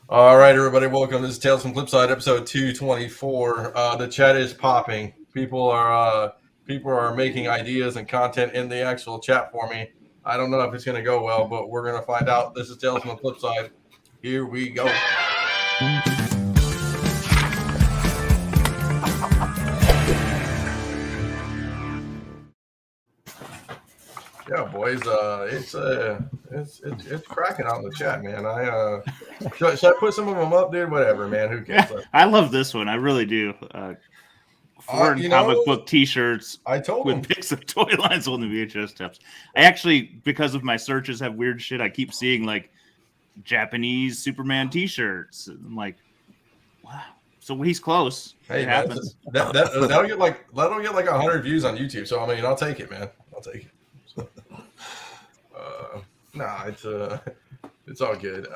All right, everybody, welcome. This is Tales from Flipside, episode 224. The chat is popping. People are making ideas and content in the actual chat for me. I don't know if it's going to go well, but we're going to find out. This is Tales from the Flipside. Here we go. Yeah, boys, it's cracking out in the chat, man. Should I put some of them up, dude? Whatever, man. Who cares? Yeah, I love this one. I really do. Foreign comic book T-shirts. I told with pics of toy lines on the VHS tapes. I actually, because of my searches, have weird shit. I keep seeing like Japanese Superman T-shirts. I'm like, wow. So he's close. Hey, it man, happens. That'll get like 100 views on YouTube. So I mean, I'll take it, man. I'll take it. So, it's all good.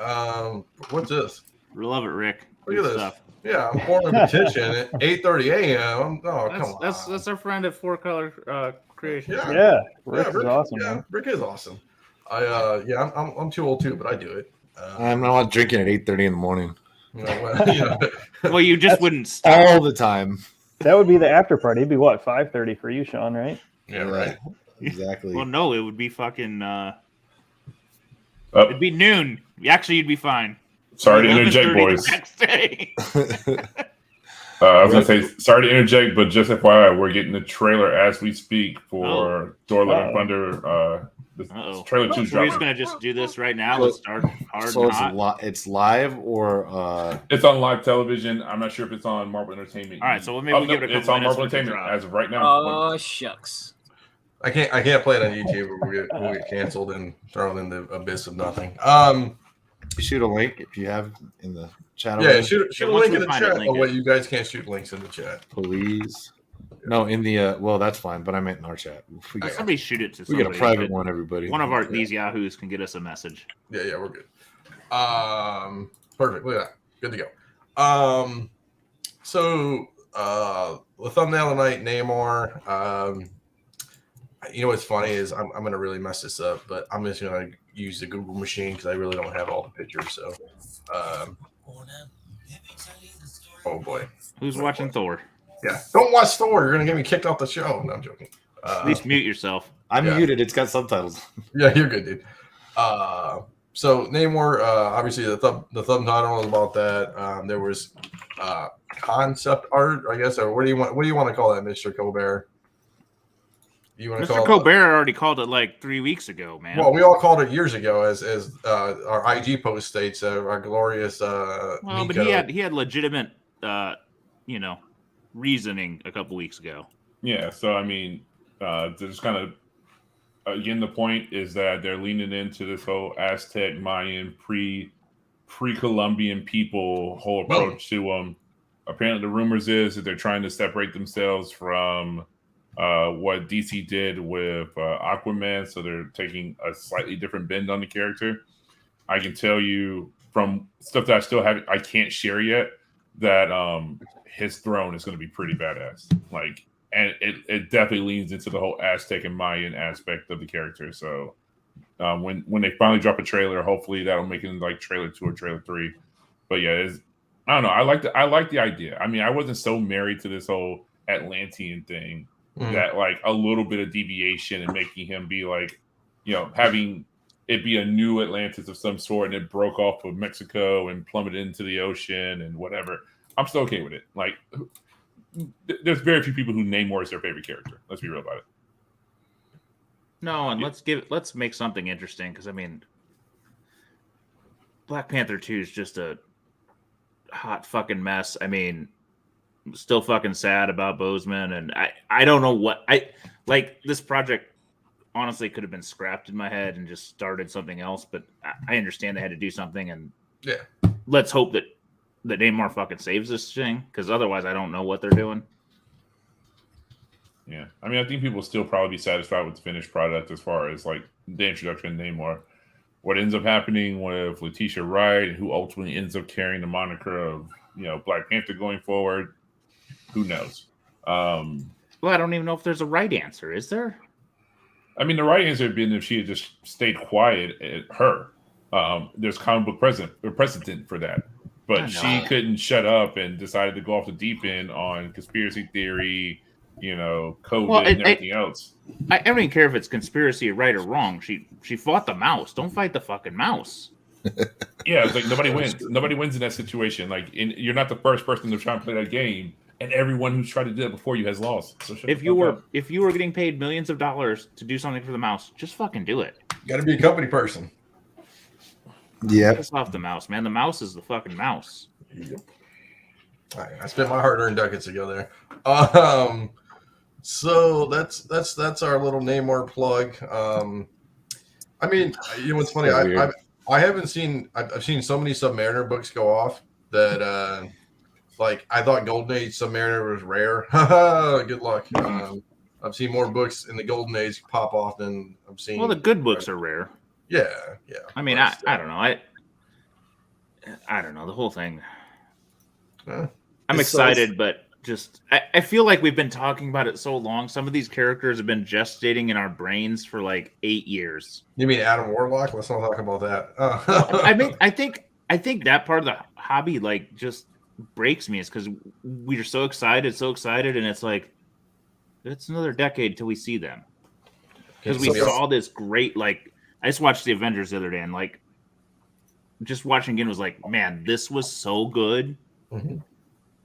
What's this? We love it, Rick. Look at this. Stuff. Yeah, I'm forming a petition at 8:30 a.m. Come on. That's our friend at Four Color Creation. Yeah, Rick is awesome. Yeah, man. Rick is awesome. I'm too old too, but I do it. I'm not drinking at 8:30 in the morning. Well, you just wouldn't stop all the time. That would be the after party. It'd be what, 5:30 for you, Sean, right? Yeah, right. Exactly. Well, no, it would be fucking. It'd be noon. Actually, you'd be fine. Sorry to interject, boys. Next day. I was going to say, sorry to interject, but just FYI, we're getting the trailer as we speak for Thor: Love and Thunder. This trailer 2 is dropping. We're just going to just do this right now. Let's start hard. So it's live or it's on live television. I'm not sure if it's on Marvel Entertainment. All right, so maybe we'll give it a couple It's on Marvel Entertainment as of right now. Oh shucks! I can't play it on YouTube. We'll get canceled and thrown in the abyss of nothing. Shoot a link if you have in the chat. Yeah, shoot a link in the chat. Oh wait, you guys can't shoot links in the chat, please. No, in the well, that's fine. But I meant in our chat. Somebody shoot it to somebody. We get a private one, everybody. One of these yahoos can get us a message. Yeah, we're good. Perfect. Look at that. Good to go. So the thumbnail tonight, Namor. You know what's funny is I'm gonna really mess this up, but I'm just gonna use the Google machine because I really don't have all the pictures. So, oh boy, who's watching Thor? Yeah, don't watch Thor. You're gonna get me kicked off the show. No, I'm joking. At least mute yourself. I'm muted. It's got subtitles. Yeah, you're good, dude. So Namor, obviously the thumbnail was about that. There was concept art, I guess, or what do you want to call that, Mr. Colbert? Mr. Colbert already called it like 3 weeks ago, man. Well, we all called it years ago, as our IG post states. Our glorious. Well, Nico. But he had legitimate, reasoning a couple weeks ago. Yeah, so I mean, there's kind of again the point is that they're leaning into this whole Aztec, Mayan, pre-Columbian people whole approach to them. Apparently, the rumors is that they're trying to separate themselves from what DC did with Aquaman, so they're taking a slightly different bend on the character. I can tell you from stuff that I still have, I can't share yet, that his throne is going to be pretty badass. Like, and it definitely leans into the whole Aztec and Mayan aspect of the character. So when they finally drop a trailer, hopefully that'll make it into like trailer 2 or trailer 3. But yeah, I don't know. I like the idea. I mean, I wasn't so married to this whole Atlantean thing. That like a little bit of deviation and making him be like, having it be a new Atlantis of some sort, and it broke off of Mexico and plummeted into the ocean and whatever. I'm still okay with it. Like, there's very few people who Namor is their favorite character. Let's be real about it. No, and let's make something interesting, because I mean, Black Panther 2 is just a hot fucking mess. I mean, still fucking sad about Boseman, and I don't know what this project honestly could have been scrapped in my head and just started something else, but I understand they had to do something, and let's hope that Namor fucking saves this thing, because otherwise I don't know what they're doing. Yeah, I mean, I think people will still probably be satisfied with the finished product as far as like the introduction of Namor. What ends up happening with Letitia Wright, and who ultimately ends up carrying the moniker of Black Panther going forward, who knows? Well, I don't even know if there's a right answer. Is there? I mean, the right answer would have been if she had just stayed quiet. There's comic book precedent for that. but she couldn't shut up and decided to go off the deep end on conspiracy theory, COVID and everything else. I don't even care if it's conspiracy right or wrong. She fought the mouse. Don't fight the fucking mouse. Yeah, it's like nobody wins. Nobody wins in that situation. Like, you're not the first person to try and play that game, and everyone who's tried to do it before you has lost. So if you were getting paid millions of dollars to do something for the mouse, just fucking do it. You got to be a company person. Yeah. Piss off the mouse, man. The mouse is the fucking mouse. Yep. I spent my hard-earned ducats to go there. So that's our little Namor plug. I mean, what's funny? I haven't seen. I've seen so many Submariner books go off that like I thought Golden Age Submariner was rare. Good luck. I've seen more books in the Golden Age pop off than I've seen. Well, the good books are rare. Yeah. I mean, I don't know. I don't know the whole thing. I'm excited, but just I feel like we've been talking about it so long. Some of these characters have been gestating in our brains for like 8 years. You mean Adam Warlock? Let's not talk about that. I mean, I think that part of the hobby like just breaks me. Is because we're so excited, and it's like it's another decade till we see them. Because we saw this great like. I just watched the Avengers the other day, and like, just watching again was like, man, this was so good. Mm-hmm.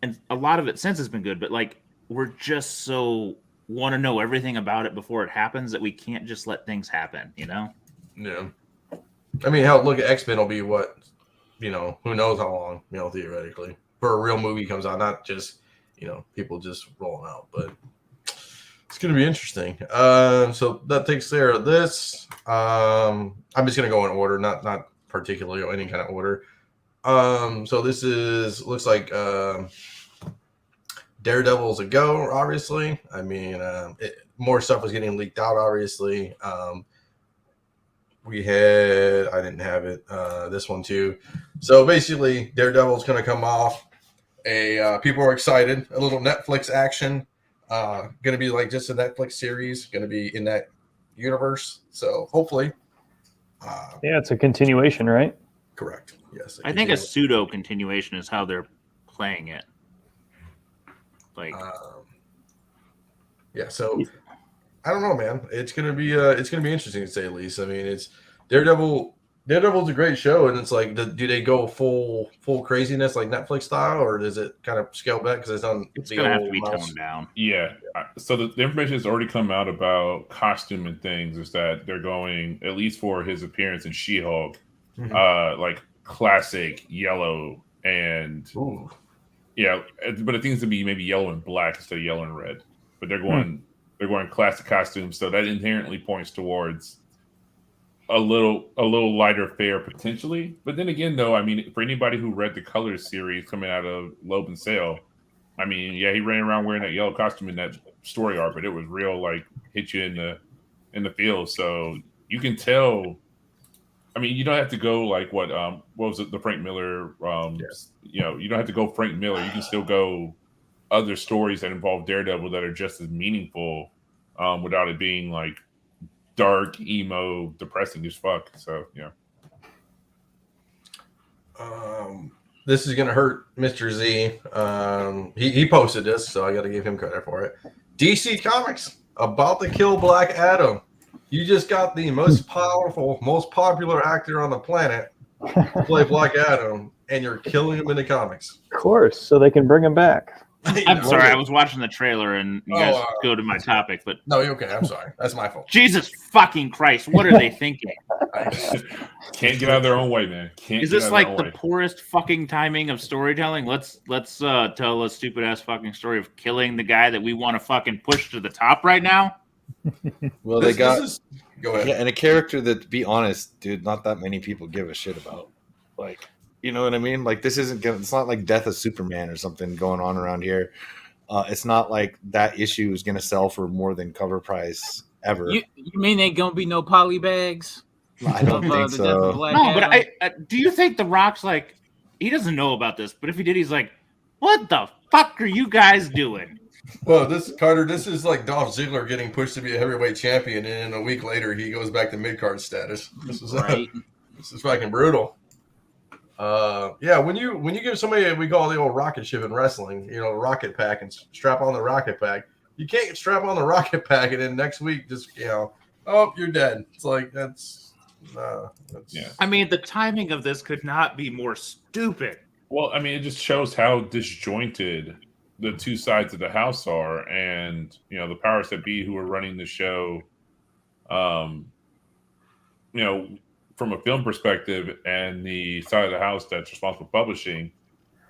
And a lot of it since has been good, but like, we're just so want to know everything about it before it happens that we can't just let things happen, Yeah. I mean, hell, look at X-Men will be what, who knows how long, theoretically, for a real movie comes out, not just, people just rolling out, but it's going to be interesting. So that takes care of this. I'm just going to go in order, not particularly or any kind of order. So this looks like Daredevil's a go, obviously. I mean, more stuff was getting leaked out, obviously. I didn't have it, this one too. So basically, Daredevil's going to come off. People are excited. A little Netflix action. Going to be like just a Netflix series. Going to be in that universe. So hopefully. Yeah, it's a continuation, right? Correct. Yes. I think a pseudo continuation is how they're playing it. Like, yeah. So I don't know, man. It's gonna be interesting to say the least. I mean, it's Daredevil. Daredevil's a great show, and it's like, do they go full craziness like Netflix style, or does it kind of scale back because it's on? It's gonna have to be toned down. Yeah. So the information has already come out about costume and things. Is that they're going, at least for his appearance in She-Hulk, like classic yellow and yeah, but it seems to be maybe yellow and black instead of yellow and red. But they're going classic costumes, so that inherently points towards a little lighter fare potentially. But then again, though, I mean, for anybody who read the Colors series coming out of Loeb and Sale, I mean, yeah, he ran around wearing that yellow costume in that story arc, but it was real, like, hit you in the field. So you can tell. I mean, you don't have to go like what was it, the Frank Miller? Yes. You don't have to go Frank Miller. You can still go other stories that involve Daredevil that are just as meaningful, without it being like dark, emo, depressing as fuck. So yeah. This is gonna hurt Mr. Z. He posted this, so I got to give him credit for it. DC Comics about to kill Black Adam. You just got the most powerful, most popular actor on the planet to play Black Adam, and you're killing him in the comics. Of course, so they can bring him back. I'm sorry, I was watching the trailer and you guys go to my topic, but no, you're okay. I'm sorry. That's my fault. Jesus fucking Christ, what are they thinking? Can't get out of their own way, man. Is this like the poorest fucking timing of storytelling? Let's tell a stupid ass fucking story of killing the guy that we want to fucking push to the top right now. Well, Go ahead. Yeah, and a character that, to be honest, dude, not that many people give a shit about. Like, you know what I mean? Like, it's not like Death of Superman or something going on around here. It's not like that issue is going to sell for more than cover price ever. You mean ain't gonna be no poly bags? I don't think so. No, but I do you think The Rock's like, he doesn't know about this, but if he did, he's like, what the fuck are you guys doing? Well, this is like Dolph Ziggler getting pushed to be a heavyweight champion, and then a week later he goes back to mid-card status. This is Right. this is fucking brutal. Yeah, when you give somebody we call the old rocket ship in wrestling, rocket pack and strap on the rocket pack, you can't strap on the rocket pack and then next week just oh, you're dead. It's like that's Yeah. I mean, the timing of this could not be more stupid. Well, I mean, it just shows how disjointed the two sides of the house are, and the powers that be who are running the show, from a film perspective, and the side of the house that's responsible for publishing.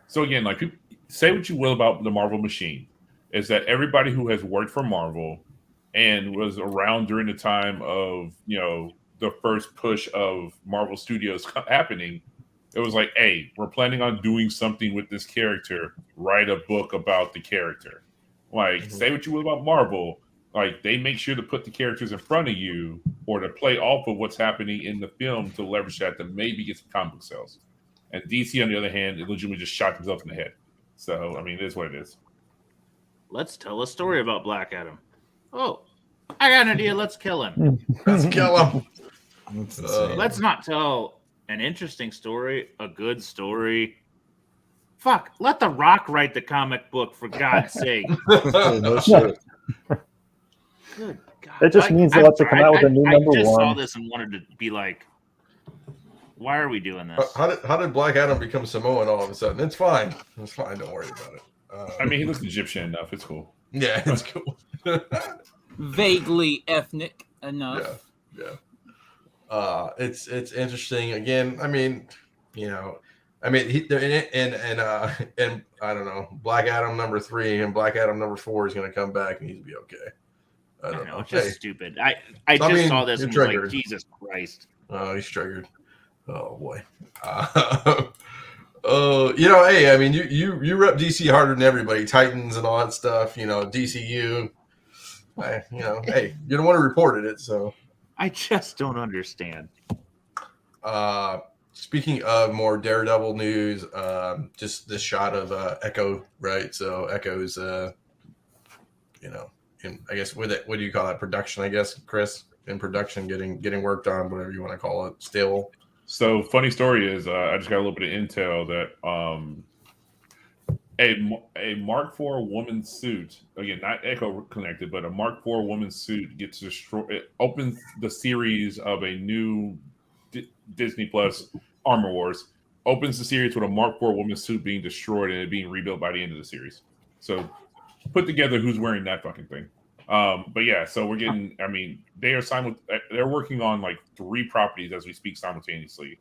So again, like, people, say what you will about the Marvel machine, is that everybody who has worked for Marvel and was around during the time of the first push of Marvel Studios happening, it was like, hey, we're planning on doing something with this character. Write a book about the character. Like, say what you will about Marvel, like, they make sure to put the characters in front of you or to play off of what's happening in the film to leverage that to maybe get some comic book sales. And DC, on the other hand, it legitimately just shot themselves in the head. So, I mean, it is what it is. Let's tell a story about Black Adam. Oh, I got an idea. Let's kill him. Let's kill him. Let's not tell an interesting story, a good story. Fuck, let The Rock write the comic book, for God's sake. No shit. Good God. It just means they'll have to come out with a new number I just saw one. this and wanted to be like, why are we doing this? How did Black Adam become Samoan all of a sudden? It's fine. It's fine. Don't worry about it. I mean, he looks Egyptian enough. It's cool. Yeah, it's cool. Vaguely ethnic enough. Yeah. It's interesting. Again, I mean, he and I don't know, Black Adam number 3 and Black Adam number 4 is going to come back and he's be okay. I don't know. It's just stupid. I just saw this and was like, Jesus Christ. Oh, he's triggered. Oh boy. Hey, I mean, you rep DC harder than everybody. Titans and all that stuff. DCU. Hey, you're the one who reported it, so. I just don't understand. Speaking of more Daredevil news, just this shot of Echo, right? So Echo's, I guess what do you call that? Production, I guess, Chris, in production, getting worked on, whatever you want to call it. Still. So funny story is, I just got a little bit of intel that a Mark IV woman's suit, again, not Echo connected, but a Mark IV woman's suit gets destroyed. It opens the series of a new Disney Plus Armor Wars, opens the series with a Mark IV woman's suit being destroyed and it being rebuilt by the end of the series. So put together who's wearing that fucking thing. But yeah, so we're getting, I mean, they're working on like 3 properties as we speak simultaneously.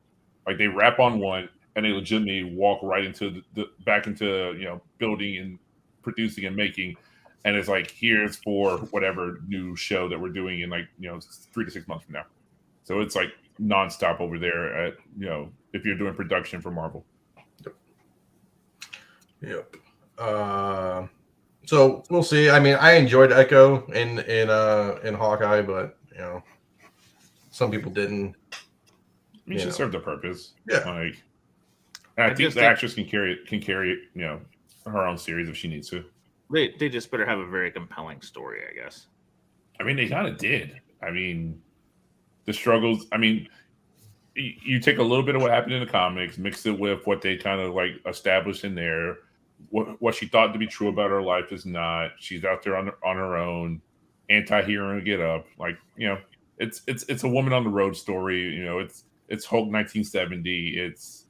Like, they wrap on one and they legitimately walk right into back into, building and producing and making. And it's like, here's for whatever new show that we're doing in 3 to 6 months from now. So it's like nonstop over there at, if you're doing production for Marvel. Yep. So we'll see. I mean, I enjoyed Echo in Hawkeye, but some people didn't. I mean, she served a purpose. Yeah. I think the actress can carry it, her own series if she needs to. They just better have a very compelling story, I guess. I mean, they kind of did. I mean, the struggles. I mean, you take a little bit of what happened in the comics, mix it with what they kind of like established in there. What she thought to be true about her life is not. She's out there on her own, anti-hero, get up. Like, it's a woman on the road story. It's Hulk 1970. It's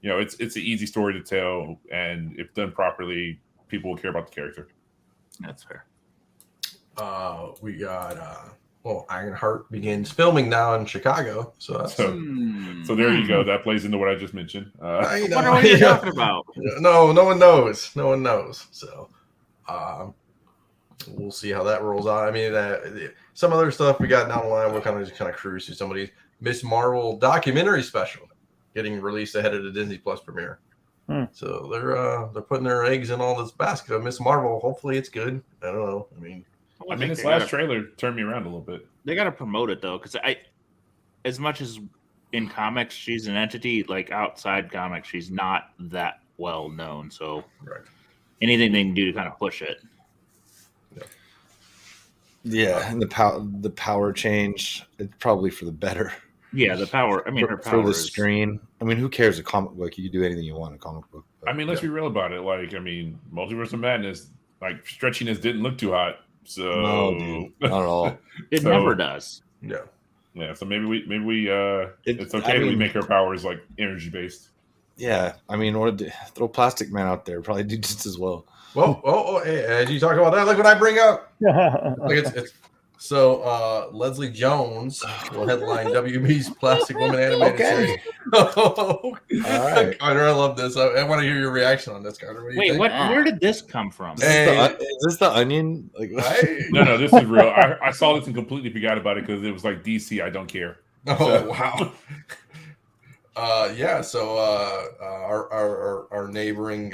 an easy story to tell, and if done properly, people will care about the character. That's fair. We got Ironheart begins filming now in Chicago, so that's so there you go. That plays into what I just mentioned. What are you talking about? No one knows. No one knows. So we'll see how that rolls out. I mean, some other stuff we got down the line. We'll kind of cruise through some of these. Miss Marvel documentary special getting released ahead of the Disney Plus premiere. So they're putting their eggs in all this basket of Miss Marvel. Hopefully it's good. I don't know. I mean, this last trailer turned me around a little bit. They got to promote it though, because as much as in comics she's an entity, like outside comics she's not that well known. So anything they can do to kind of push it. Yeah, and the power change, it's probably for the better. Yeah, the power. I mean, her for power the is screen. I mean, who cares? A comic book, you can do anything you want in a comic book. I mean, let's be real about it. Like, I mean, Multiverse of Madness, like stretchiness didn't look too hot. So no, dude, not at all. it So- never does. Yeah. Yeah, so maybe we it's okay I that we mean- make our powers like energy based. Yeah, I mean, or throw Plastic Man out there, probably do just as well. Well, hey, as you talk about that, look what I bring up. Like it's so Leslie Jones will headline WB's Plastic Woman animated series. All right. Carter, I love this. I want to hear your reaction on this, Carter. What do you Wait, think? what? Where did this come from? Hey. Is this the Onion? Like, Hey. No, this is real. I saw this and completely forgot about it because it was like DC. I don't care. Oh wow. Yeah. So our neighboring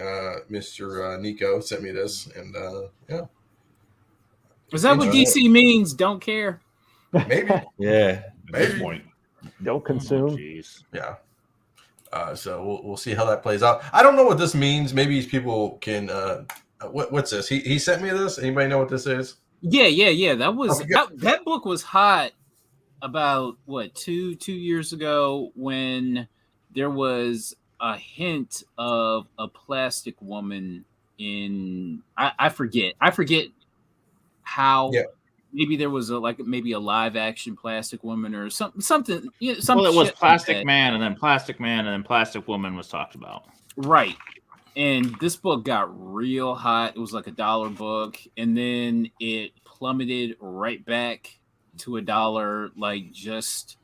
Mr. Nico sent me this, and yeah, Is that what DC means? Don't care. maybe. yeah, At this Maybe. point, Don't consume. Jeez. Yeah. So we'll see how that plays out. I don't know what this means. Maybe these people can. What's this? He sent me this. Anybody know what this is? Yeah. That was Oh, that book was hot about what two years ago when there was a hint of a plastic woman in I forget how. Yeah. Maybe there was a live action plastic woman or something. You know, some Well, it was shit like Plastic that. Man, and then Plastic Man, and then Plastic Woman was talked about. Right. And this book got real hot. It was like $1 book. And then it plummeted right back to $1, like just,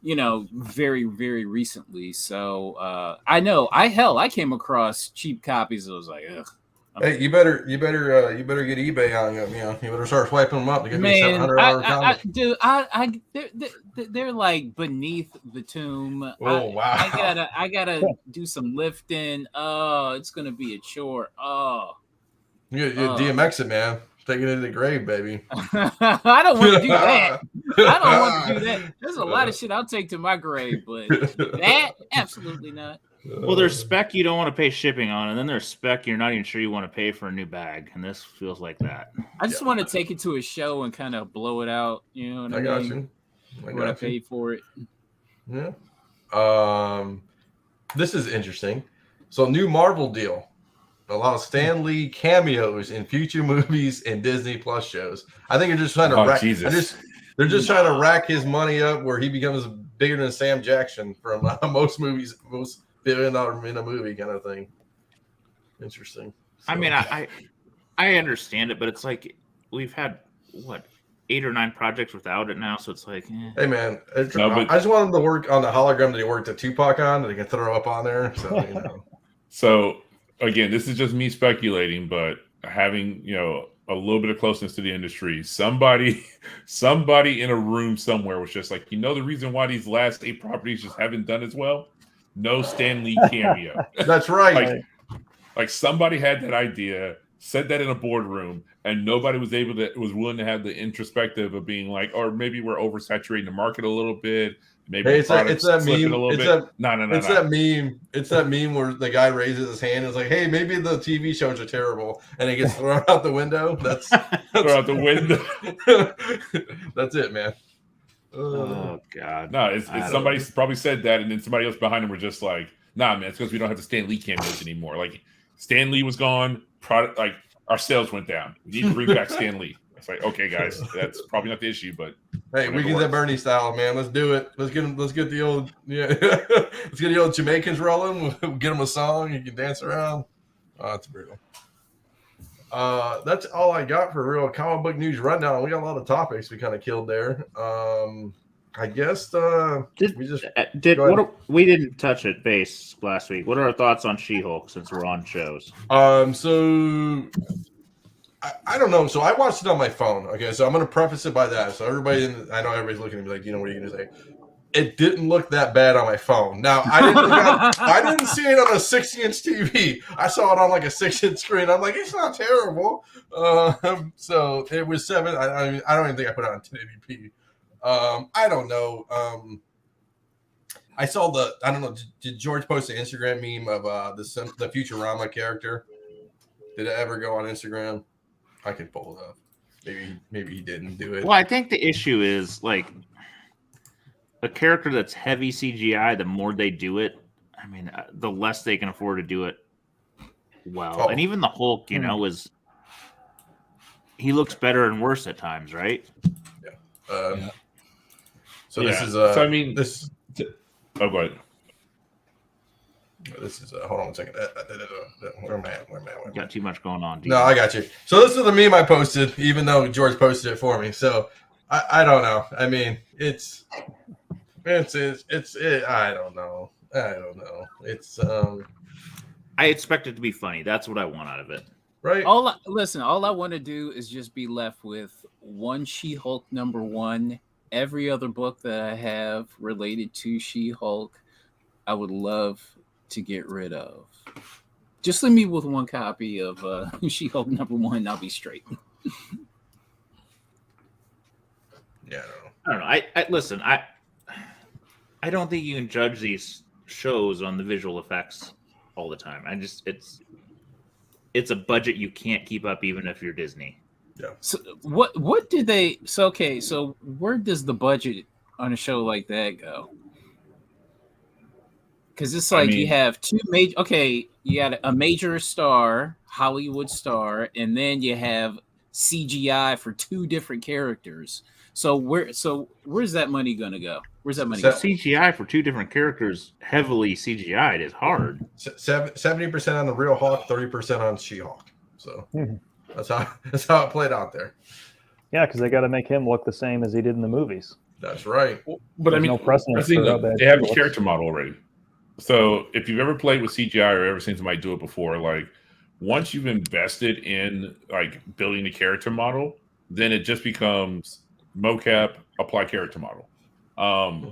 very, very recently. So I know I came across cheap copies. I was like, ugh. Hey, you better get eBay on you. You better start swiping them up to get me a Man, $700 comic. they're like beneath the tomb. Oh, wow. I gotta do some lifting. Oh, it's gonna be a chore. Oh, You DMX it, man. Taking it to the grave, baby. I don't want to do that. I don't want to do that. There's a lot of shit I'll take to my grave, but that absolutely not. Well, there's spec you don't want to pay shipping on, and then there's spec you're not even sure you want to pay for a new bag, and this feels like that. I just want to take it to a show and kind of blow it out. You know what I got mean? you. What I paid for it. Yeah. This is interesting. So, new Marvel deal. A lot of Stan Lee cameos in future movies and Disney Plus shows. I think they're just trying to rack. Jesus. They're just trying to rack his money up where he becomes bigger than Sam Jackson from most movies, most $1 billion in a movie kind of thing. Interesting. I mean, I understand it, but it's like we've had 8 or 9 projects without it now, so it's like, Hey man, I but- just want him to work on the hologram that he worked at Tupac on that he can throw up on there. So so again, this is just me speculating, but having a little bit of closeness to the industry, somebody in a room somewhere was just like, the reason why these last 8 properties just haven't done as well. No Stan Lee cameo. that's right. Like somebody had that idea, said that in a boardroom, and nobody was willing to have the introspective of being like, or maybe we're oversaturating the market a little bit. Maybe Hey, the product's slipping a little bit. No. It's that meme. It's that meme where the guy raises his hand and is like, "Hey, maybe the TV shows are terrible," and it gets thrown out the window. That's Throw out the window. That's it, man. oh god, No, it's somebody probably said that, and then somebody else behind him were just like, "Nah, man, it's because we don't have the Stan Lee cameos anymore. Like Stan Lee was gone. Like our sales went down. We need to bring back Stan Lee." It's like, okay, guys, that's probably not the issue, but Hey, we get that Bernie style, man. Let's do it. Let's get the old let's get the old Jamaicans rolling. We'll get them a song. You can dance around. Oh, that's brutal. That's all I got for real comic book news rundown. We got a lot of topics we kind of killed there. I guess we didn't touch it base last week. What are our thoughts on She-Hulk since we're on shows? So I don't know. So I watched it on my phone. Okay, so I'm going to preface it by that. So I know everybody's looking at me like, what are you going to say? It didn't look that bad on my phone. Now I didn't see it on a 60-inch TV. I saw it on like a 6-inch screen. I'm like, it's not terrible. So it was 7. I mean, I don't even think I put it on 1080p. I don't know. I saw I don't know. Did George post an Instagram meme of the Futurama character? Did it ever go on Instagram? I can pull it up. Maybe he didn't do it. Well, I think the issue is like a character that's heavy CGI, the more they do it, I mean, the less they can afford to do it well. Oh. And even the Hulk, he looks better and worse at times, right? Yeah. So this Yeah. is So, I mean, this Oh, go ahead. this is hold on one second. Where am I at? Got too much going on. No, I got you. So this is the meme I posted, even though George posted it for me. So I don't know. I mean, it's I don't know. It's I expect it to be funny. That's what I want out of it. right. All I want to do is just be left with one She-Hulk #1. Every other book that I have related to She-Hulk, I would love to get rid of. Just leave me with one copy of She-Hulk #1, and I'll be straight. Yeah, I don't know. I listen. I don't think you can judge these shows on the visual effects all the time. It's a budget you can't keep up even if you're Disney. So what did they? So okay, so where does the budget on a show like that go? Because it's like you have two major. Okay, you got a major star, Hollywood star, and then you have CGI for two different characters. So where's that money gonna go? Where's that money So go? CGI for two different characters, heavily CGI'd, is hard. 70% on the real Hawk, 30% on She-Hulk. So that's how it played out there. Yeah, because they got to make him look the same as he did in the movies. That's right. But There's no precedent for how bad they have he a looks. character model already. So if you've ever played with CGI or ever seen somebody do it before, like once you've invested in like building a character model, then it just becomes mocap, apply character model.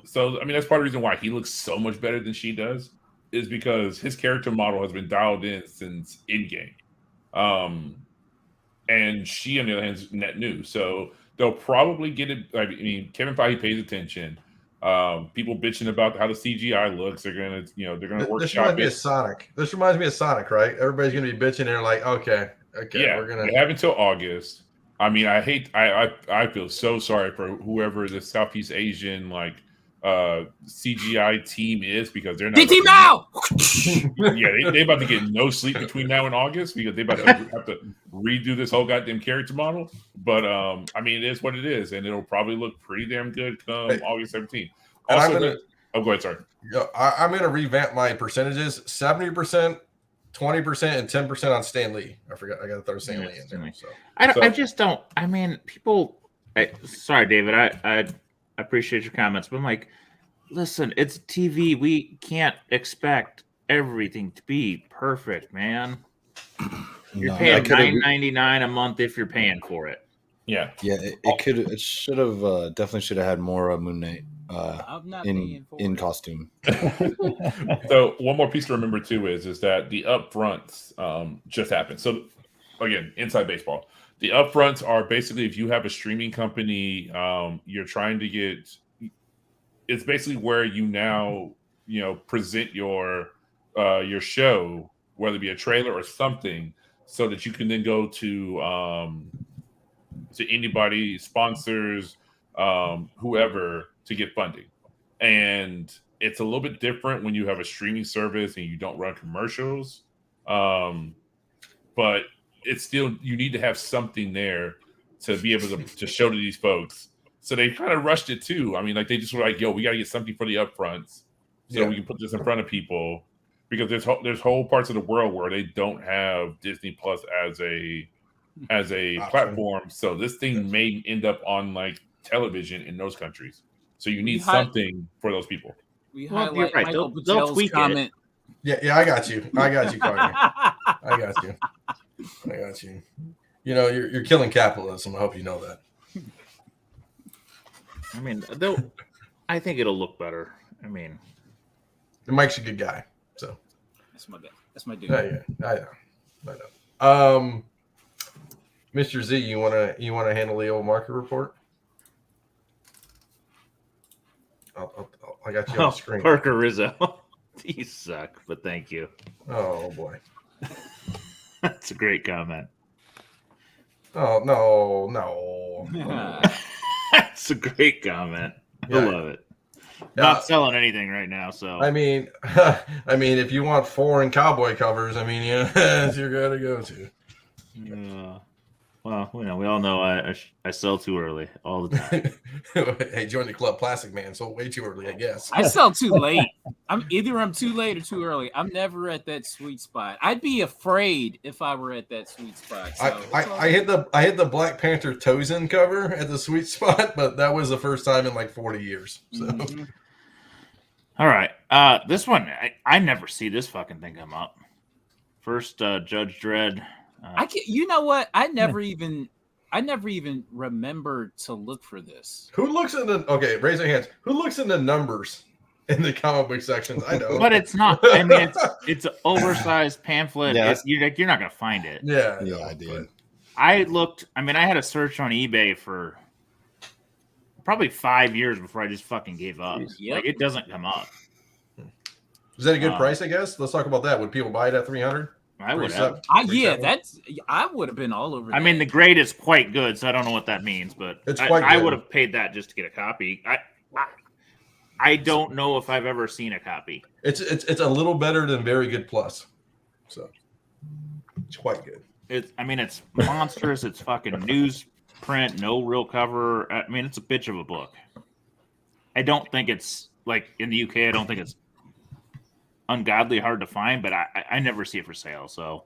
So I mean that's part of the reason why he looks so much better than she does, is because his character model has been dialed in since Endgame. And she on the other hand is net new. So they'll probably get it. I mean, Kevin Feige pays attention. People bitching about how the CGI looks. They're gonna, they're gonna This workshop reminds me of Sonic. This reminds me of Sonic, right? Everybody's gonna be bitching. They're like, okay, Yeah, we're gonna they have until August. I mean, I feel so sorry for whoever the Southeast Asian CGI team is, because they're not. DT now. Yeah, they about to get no sleep between now and August because they about to have to redo this whole goddamn character model. But I mean, it is what it is, and it'll probably look pretty damn good come August 17th. Also, go ahead, sorry. I'm gonna revamp my percentages: 70%, 20%, and 10% on Stan Lee. I forgot. I got to throw Stan Lee in there. So I just don't. I mean, people. Sorry, David. I appreciate your comments, but I'm like, listen, it's TV. We can't expect everything to be perfect, man. You're paying $9.99 a month if you're paying for it. Yeah. It should have definitely should have had more Moon Knight I'm not paying for in it. costume. So one more piece to remember too is that the upfronts just happened. So again, inside baseball, the upfronts are basically if you have a streaming company, you're trying to get. It's basically where you now present your show, whether it be a trailer or something, so that you can then go to anybody, sponsors, whoever, to get funding. And it's a little bit different when you have a streaming service and you don't run commercials. But it's still, you need to have something there to be able to show to these folks. So they kind of rushed it too. I mean, like they just were like, yo, we got to get something for the upfronts so we can put this in front of people, because there's whole parts of the world where they don't have Disney Plus as a platform. So this thing may end up on like television in those countries. So you need something for those people. We Well, highlight you're right. Michael They'll Bajell's tweak it. comment. yeah, I got you, Carter. I got you. You're killing capitalism. I hope you know that. I mean, I think it'll look better. I mean, Mike's a good guy, so That's my guy. That's my dude. yeah, I know. Mr. Z, you wanna handle the old market report? I got you on the screen. Parker Rizzo. You suck, but thank you. Oh boy. That's a great comment. Oh no. That's a great comment. I love it. Not selling anything right now, so I mean, if you want foreign cowboy covers, I mean, that's you're gonna go to. Well, we all know I sell too early all the time. Hey, join the club, Plastic Man. Sold way too early, I guess. I sell too late. I'm too late or too early. I'm never at that sweet spot. I'd be afraid if I were at that sweet spot. So I hit the Black Panther Tozen cover at the sweet spot, but that was the first time in like 40 years. So. Mm-hmm. All right, this one I never see this fucking thing come up. First, Judge Dredd. I can't. You know what? I never even remembered to look for this. Who looks in the raise your hands. Who looks in the numbers in the comic book sections? I know, but it's not. I mean, it's an oversized pamphlet. Yeah. You're not gonna find it. Yeah, I did. I looked. I mean, I had a search on eBay for probably 5 years before I just fucking gave up. Yep. Like it doesn't come up. Is that a good price? I guess. Let's talk about that. Would people buy it at 300? I would have. I would have been all over. I mean, the grade is quite good, so I don't know what that means, but It's quite I good. would have paid that just to get a copy. I don't know if I've ever seen a copy. It's a little better than Very Good Plus, so it's quite good. It's monstrous. It's fucking newsprint, no real cover. I mean, it's a bitch of a book. I don't think it's like in the UK. I don't think it's ungodly hard to find, but I never see it for sale. So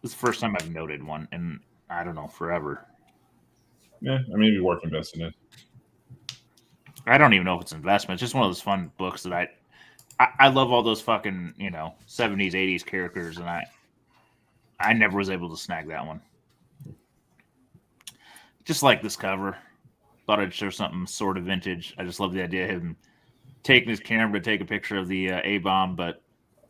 this is the first time I've noted one, and I don't know, forever. Yeah, I mean, it'd be worth investing in. I don't even know if it's investment. It's just one of those fun books that I love all those fucking 70s, 80s characters, and I never was able to snag that one. Just like this cover. Thought I'd show something sort of vintage. I just love the idea of him taking his camera to take a picture of the A-bomb, but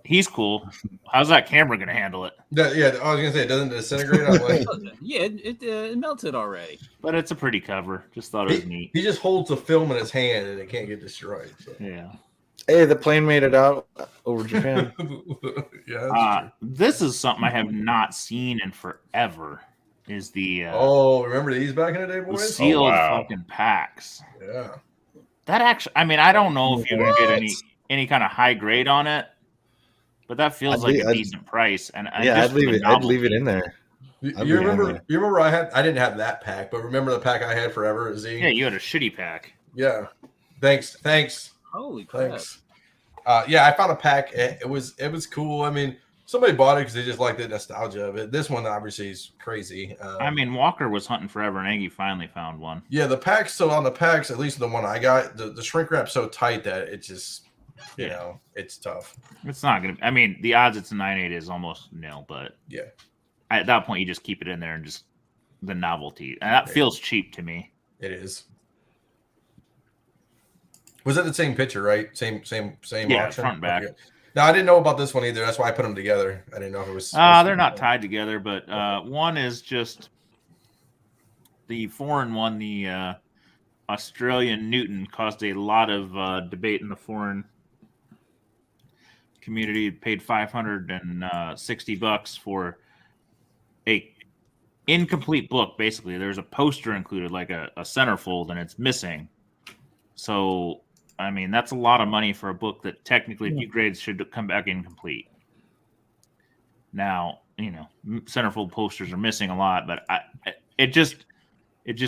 he's cool. How's that camera going to handle it? I was going to say, it doesn't disintegrate. I'm like, yeah, it melted already. But it's a pretty cover. Just thought it was neat. He just holds the film in his hand and it can't get destroyed. So. Yeah. Hey, the plane made it out over Japan. Yeah, that's true. This is something I have not seen in forever. Is the remember these back in the day, the boys? sealed fucking packs. Yeah. That actually, I mean, I don't know if you can get any kind of high grade on it, but that feels like a decent price. And I'd leave it in there. You remember I didn't have that pack, but remember the pack I had forever at Z? Yeah, you had a shitty pack. Yeah. Thanks. Holy crap. Thanks. I found a pack. It was cool. I mean, somebody bought it because they just liked the nostalgia of it. This one obviously is crazy. I mean, Walker was hunting forever, and Aggie finally found one. Yeah, the packs. So on the packs, at least the one I got, the shrink wrap's so tight that it just, it's tough. It's not gonna. I mean, the odds it's a 9.8 is almost nil, but yeah, at that point you just keep it in there and just the novelty, and that feels cheap to me. It is. Was it the same picture, right? Same Yeah, auction? front and back. Okay. No, I didn't know about this one either. That's why I put them together. I didn't know if it was. They're not tied together, but one is just the foreign one. The Australian Newton caused a lot of debate in the foreign community. Paid $560 for a incomplete book. Basically, there's a poster included, like a centerfold, and it's missing. So, I mean, that's a lot of money for a book that technically, if you grade, should come back incomplete. Now, centerfold posters are missing a lot, but it just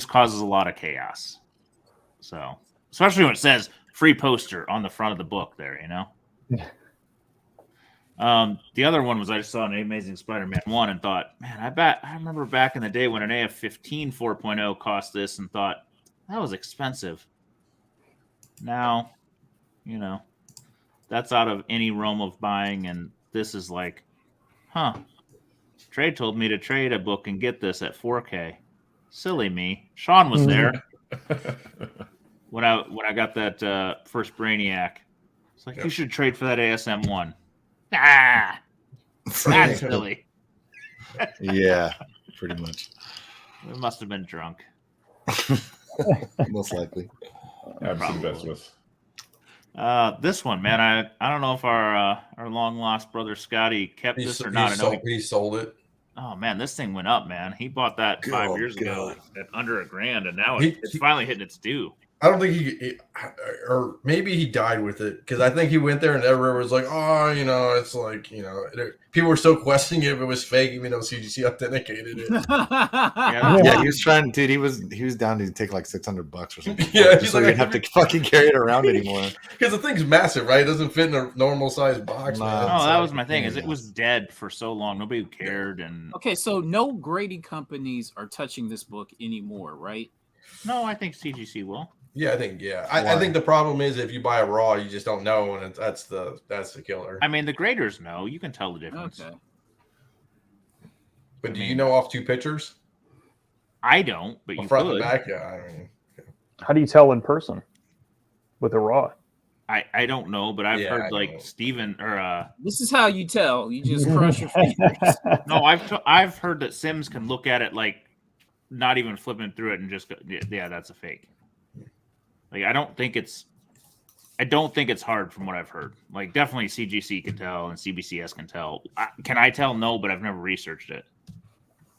causes a lot of chaos. So, especially when it says free poster on the front of the book there, The other one was I just saw an Amazing Spider-Man 1 and thought, man, I remember back in the day when an AF-15 4.0 cost this and thought, that was expensive. Now, that's out of any realm of buying, and this is like, Trade told me to trade a book and get this at 4K. Silly me. Sean was there when I got that first Brainiac. It's like, you should trade for that ASM 1. Ah, that's silly. Yeah, pretty much. We must have been drunk. Most likely. Absolute best with. This one, man, I don't know if our long lost brother Scotty kept this or not. He sold it. Oh man, this thing went up, man. He bought that 5 years ago at under $1,000, and now it's finally hitting its due. I don't think or maybe he died with it because I think he went there and everyone was like, oh, it's like, people were still questioning if it was fake, even though CGC authenticated it. Yeah, he was trying, dude. He was down to take like $600 or something. Yeah, just so he didn't have to fucking carry it around anymore. Because the thing's massive, right? It doesn't fit in a normal sized box. Nah. Man. No, that was my thing. Is it was dead for so long, nobody cared, and Okay, so no grading companies are touching this book anymore, right? no, I think CGC will. Yeah, I think I think the problem is if you buy a raw, you just don't know, and that's the killer. I mean, the graders know. You can tell the difference. Okay. But do you know off two pictures? I don't, but you Front could. and back, yeah. I mean, How do you tell in person with a raw? I don't know, but I've heard I like know. Steven or This is how you tell. You just cross your fingers. no, I've heard that Sims can look at it like not even flipping through it and just go, yeah, that's a fake. Like I don't think it's hard from what I've heard. Like definitely CGC can tell and CBCS can tell. Can I tell? No, but I've never researched it.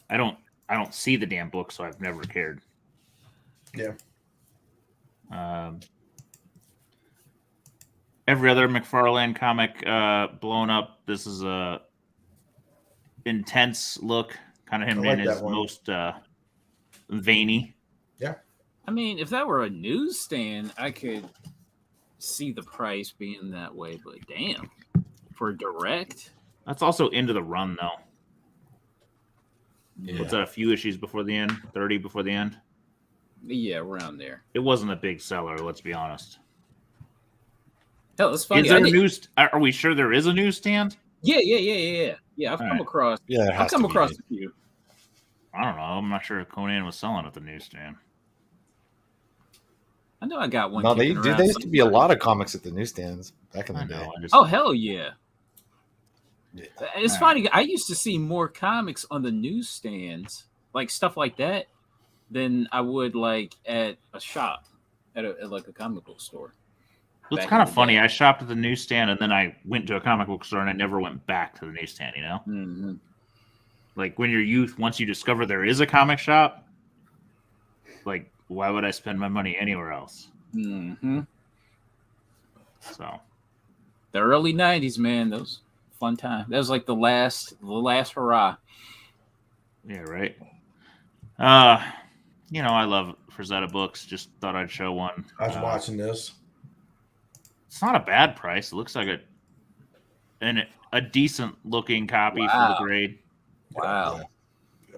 I don't see the damn book, so I've never cared. Yeah. Every other McFarlane comic blown up. This is a intense look, kind of him I like in his that one. most veiny. I mean, if that were a newsstand, I could see the price being that way, but damn, for direct. That's also into the run though. Yeah. What's that? A few issues before the end, 30 before the end. Yeah, around there. It wasn't a big seller. Let's be honest. Hell, it's funny. Is there a news? Are we sure there is a newsstand? Yeah. I've come Right. across. Yeah, there I've has come to be. across a few. I don't know. I'm not sure if Conan was selling at the newsstand. I know I got one. No, kicking there around used to be a somewhere. lot of comics at the newsstands back in I the day. know. I just, Oh hell yeah! Yeah. It's funny. I used to see more comics on the newsstands, like stuff like that, than I would like at a shop, at like a comic book store. it's back kind in of the funny. day. I shopped at the newsstand and then I went to a comic book store and I never went back to the newsstand. You know, Mm-hmm. like when you're youth, once you discover there is a comic shop, like why would I spend my money anywhere else? Mm-hmm. So The early '90s, man. Those fun time. That was like the last hurrah. yeah, right. I love Frazetta books. Just thought I'd show one. I was watching this. It's not a bad price. It looks like a decent looking copy for Wow. the grade. Wow. Yeah.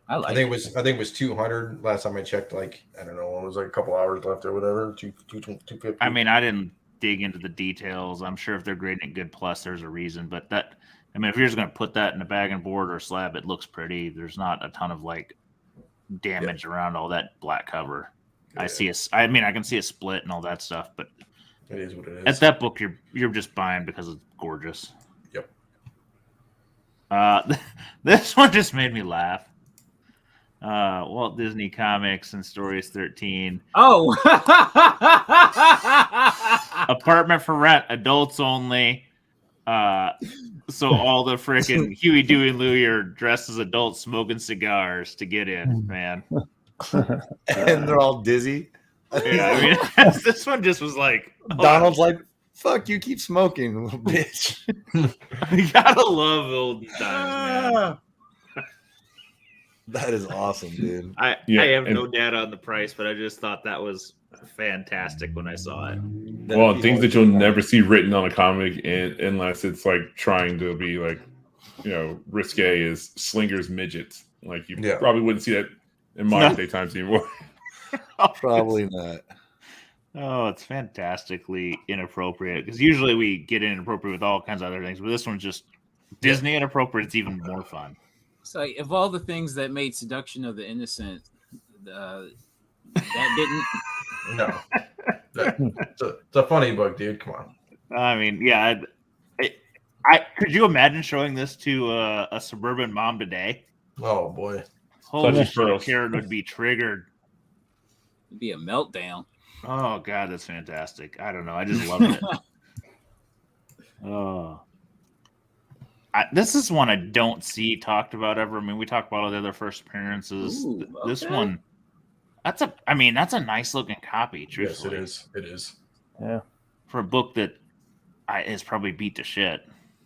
I like. I think it was 200 last time I checked. Like I don't know, it was like a couple hours left or whatever. 250. I mean, I didn't dig into the details. I'm sure if they're grading it good plus, there's a reason. But if you're just going to put that in a bag and board or slab, it looks pretty. There's not a ton of like damage around all that black cover. Yeah. I can see a split and all that stuff, but It is what it is. at that book, you're just buying because it's gorgeous. Yep. This one just made me laugh. Walt Disney Comics and Stories 13. Oh. Apartment for rent, adults only. So all the freaking Huey, Dewey, and Louie are dressed as adults smoking cigars to get in, man. And they're all dizzy. Yeah, I mean, this one just was like, Donald's like, "Fuck you, keep smoking, little bitch." you gotta love old times, man. That is awesome, dude. I Yeah, have and- no data on the price, but I just thought that was fantastic when I saw it. Well, things that you'll never see written on a comic unless it's like trying to be like, risque is slingers midgets. Like you Yeah. probably wouldn't see that in modern day times anymore. Probably not. Oh, it's fantastically inappropriate because usually we get inappropriate with all kinds of other things, but this one's just Disney inappropriate. It's even more fun. So, of all the things that made Seduction of the Innocent, that didn't. No. It's a funny book, dude. Come on. I mean, yeah. I could you imagine showing this to a suburban mom today? Oh boy. Holy Such girls. shit, Karen would be triggered. It'd be a meltdown. Oh god, that's fantastic. I don't know. I just love it. Oh. This is one I don't see talked about ever. I mean, we talk about all the other first appearances. Ooh, This okay. one, That's a nice looking copy. Truthfully, Yes, it is. Yeah. For a book that is probably beat to shit.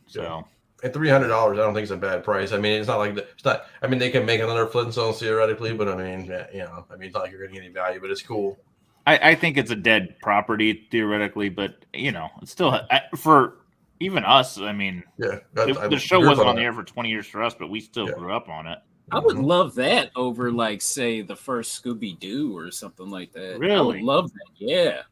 So at $300, I don't think it's a bad price. I mean, it's not like it's not. I mean, they can make another Flintstones theoretically, but I mean, it's not like you're going to get any value, but it's cool. I think it's a dead property theoretically, but it's still for even us. I mean, the show wasn't on the air for 20 years for us, but we still grew up on it. I would love that over, like, say, the first Scooby Doo or something like that. Really? I would love that. Yeah.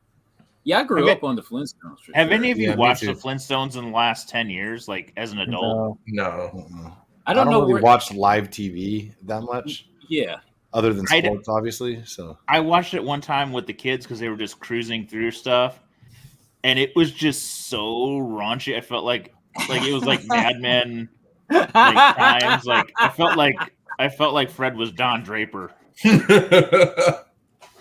Yeah, I grew up on the Flintstones. Have any of you watched the Flintstones in the last 10 years, like as an adult? No. I don't know. Really watch live TV that much. Yeah. Other than sports, obviously. So I watched it one time with the kids because they were just cruising through stuff, and it was just so raunchy. I felt like it was like Mad Men, like times. Like I felt like Fred was Don Draper.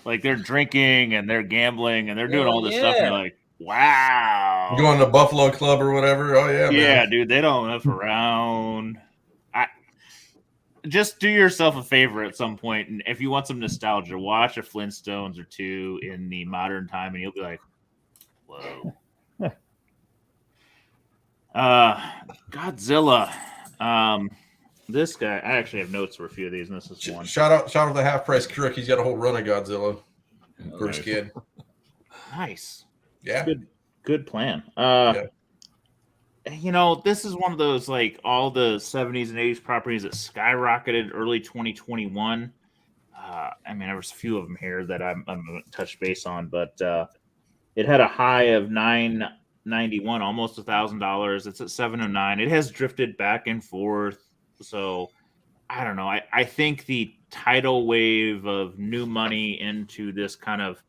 Like they're drinking and they're gambling and they're doing all this stuff. And you're like, wow. Going to Buffalo Club or whatever. Oh yeah, man. Dude. They don't F around. Just do yourself a favor at some point, and if you want some nostalgia, watch a Flintstones or two in the modern time, and you'll be like, "Whoa!" Godzilla. This guy. I actually have notes for a few of these, and this is one. Shout out to the Half Price Crook. He's got a whole run of Godzilla. First kid. Nice. Yeah. Good plan. This is one of those, like, all the 70s and 80s properties that skyrocketed early 2021. There was a few of them here that I'm going to touch base on, but it had a high of $991, almost $1,000. It's at $709. It has drifted back and forth. So I don't know. I think the tidal wave of new money into this kind of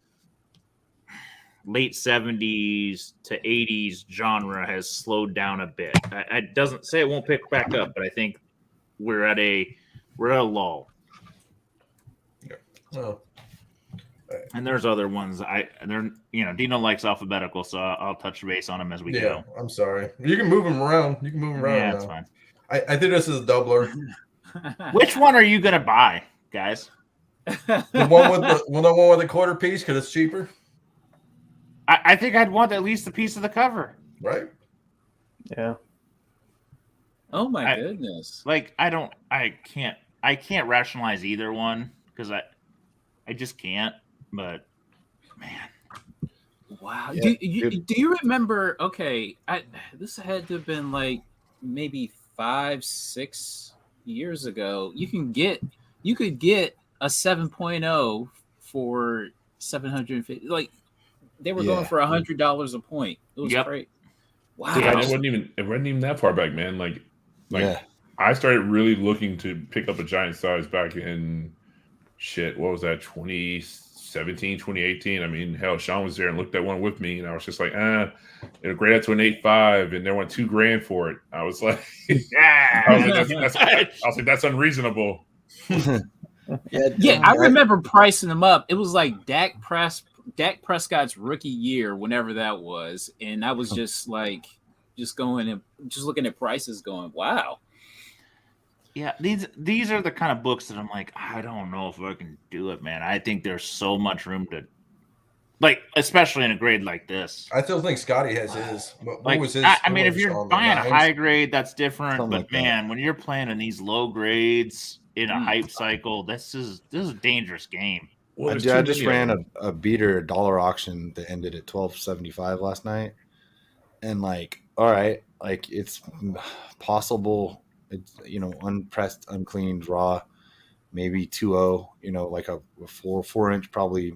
late 70s to 80s genre has slowed down a bit. It doesn't say it won't pick back up, but I think we're at a lull. Yeah. Oh. And there's other ones. Dino likes alphabetical, so I'll touch base on them as we go. I'm sorry. You can move them around. Yeah, that's fine. I think this is a doubler. Which one are you gonna buy, guys? The one with the quarter piece because it's cheaper. I think I'd want at least a piece of the cover. Right? Yeah. Oh my goodness. Like I can't rationalize either one because I just can't. But man. Wow. Yeah, do you remember, okay, this had to have been like maybe 5-6 years ago. You could get a 7.0 for $750. Like they were going for $100 a point. It was great. Wow. Yeah, it wasn't even that far back, man. Like I started really looking to pick up a giant size back in what was that, 2017, 2018? I mean, hell, Sean was there and looked at one with me, and I was just like, it'll grade out to an 8.5, and they went $2,000 for it. I was like, I was like, that's unreasonable. I remember pricing them up. It was like Dak Prescott's rookie year, whenever that was, and I was just like, just looking at prices, going, wow. Yeah, these are the kind of books that I'm like, I don't know if I can do it, man. I think there's so much room to, like, especially in a grade like this. I still think Scotty has his. What was his? If you're buying a high grade, that's different. Something but like man, when you're playing in these low grades in a hype cycle, this is a dangerous game. Well, I just ran a beater dollar auction that ended at $12.75 last night, and like, all right, like it's possible. It's, unpressed, uncleaned, raw, maybe 2.0, like a 4-inch probably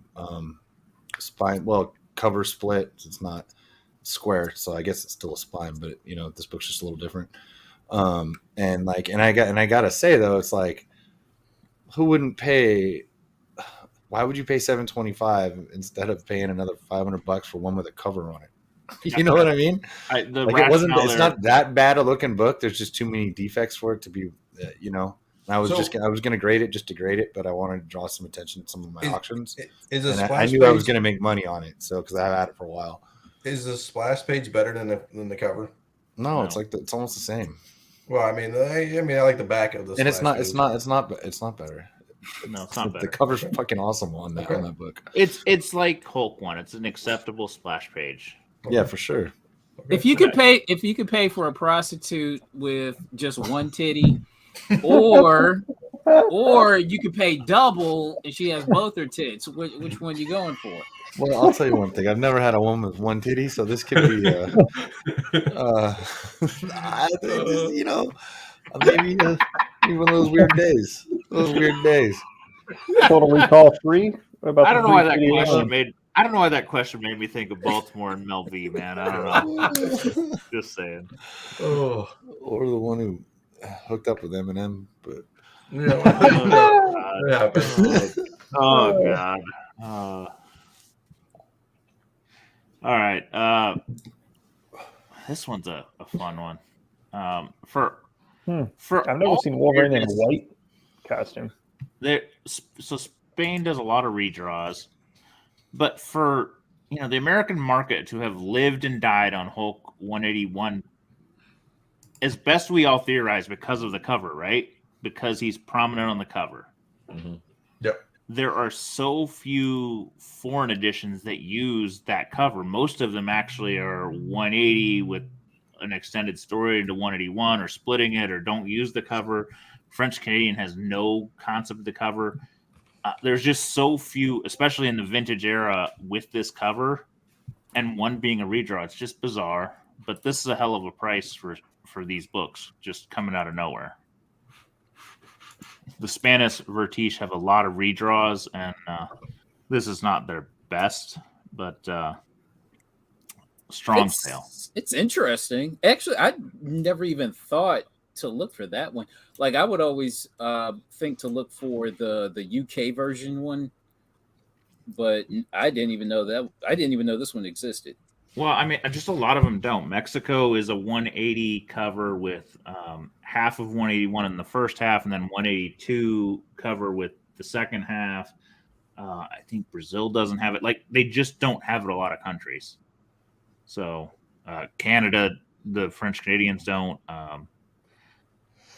spine. Well, cover split. It's not square, so I guess it's still a spine, but this book's just a little different. And I gotta say though, it's like, who wouldn't pay? Why would you pay $725 instead of paying another $500 for one with a cover on it? You know what I mean? It's not that bad a looking book. There's just too many defects for it to be, I was going to grade it just to grade it, but I wanted to draw some attention to some of my auctions. I knew I was going to make money on it. So, cause I've had it for a while. Is the splash page better than the cover? No, it's like, it's almost the same. Well, I mean, I like the back of the, and it's not better. No, it's not The better. cover's fucking awesome on that book. It's like Hulk one. It's an acceptable splash page. Yeah, for sure. If you could pay for a prostitute with just one titty, or you could pay double and she has both her tits, which one you going for? Well, I'll tell you one thing. I've never had a woman with one titty, so this could be, maybe one of those weird days. Total Recall 3. What about I the don't know why that 388 question one? made. I don't know why that question made me think of Baltimore and Mel V. Man, I don't know. Just saying. Oh, Or the one who hooked up with Eminem, but yeah. It happens. Oh God. All right. This one's a fun one. For I've never seen Wolverine in a white costume. So Spain does a lot of redraws, but for the American market to have lived and died on Hulk 181, as best we all theorize, because of the cover, right? Because he's prominent on the cover. Mm-hmm. Yep. There are so few foreign editions that use that cover. Most of them actually are 180 with an extended story into 181, or splitting it, or don't use the cover. French Canadian has no concept of the cover. There's just so few, especially in the vintage era, with this cover, and one being a redraw. It's just bizarre, but this is a hell of a price for these books, just coming out of nowhere. The Spanish Vertice have a lot of redraws, and this is not their best, but strong sale. It's interesting. Actually, I never even thought to look for that one. Like, I would always think to look for the UK version one, but I didn't even know this one existed. Well, I mean, just a lot of them don't. Mexico is a 180 cover with half of 181 in the first half, and then 182 cover with the second half. I think Brazil doesn't have it. Like, they just don't have it a lot of countries. So Canada, the French Canadians don't.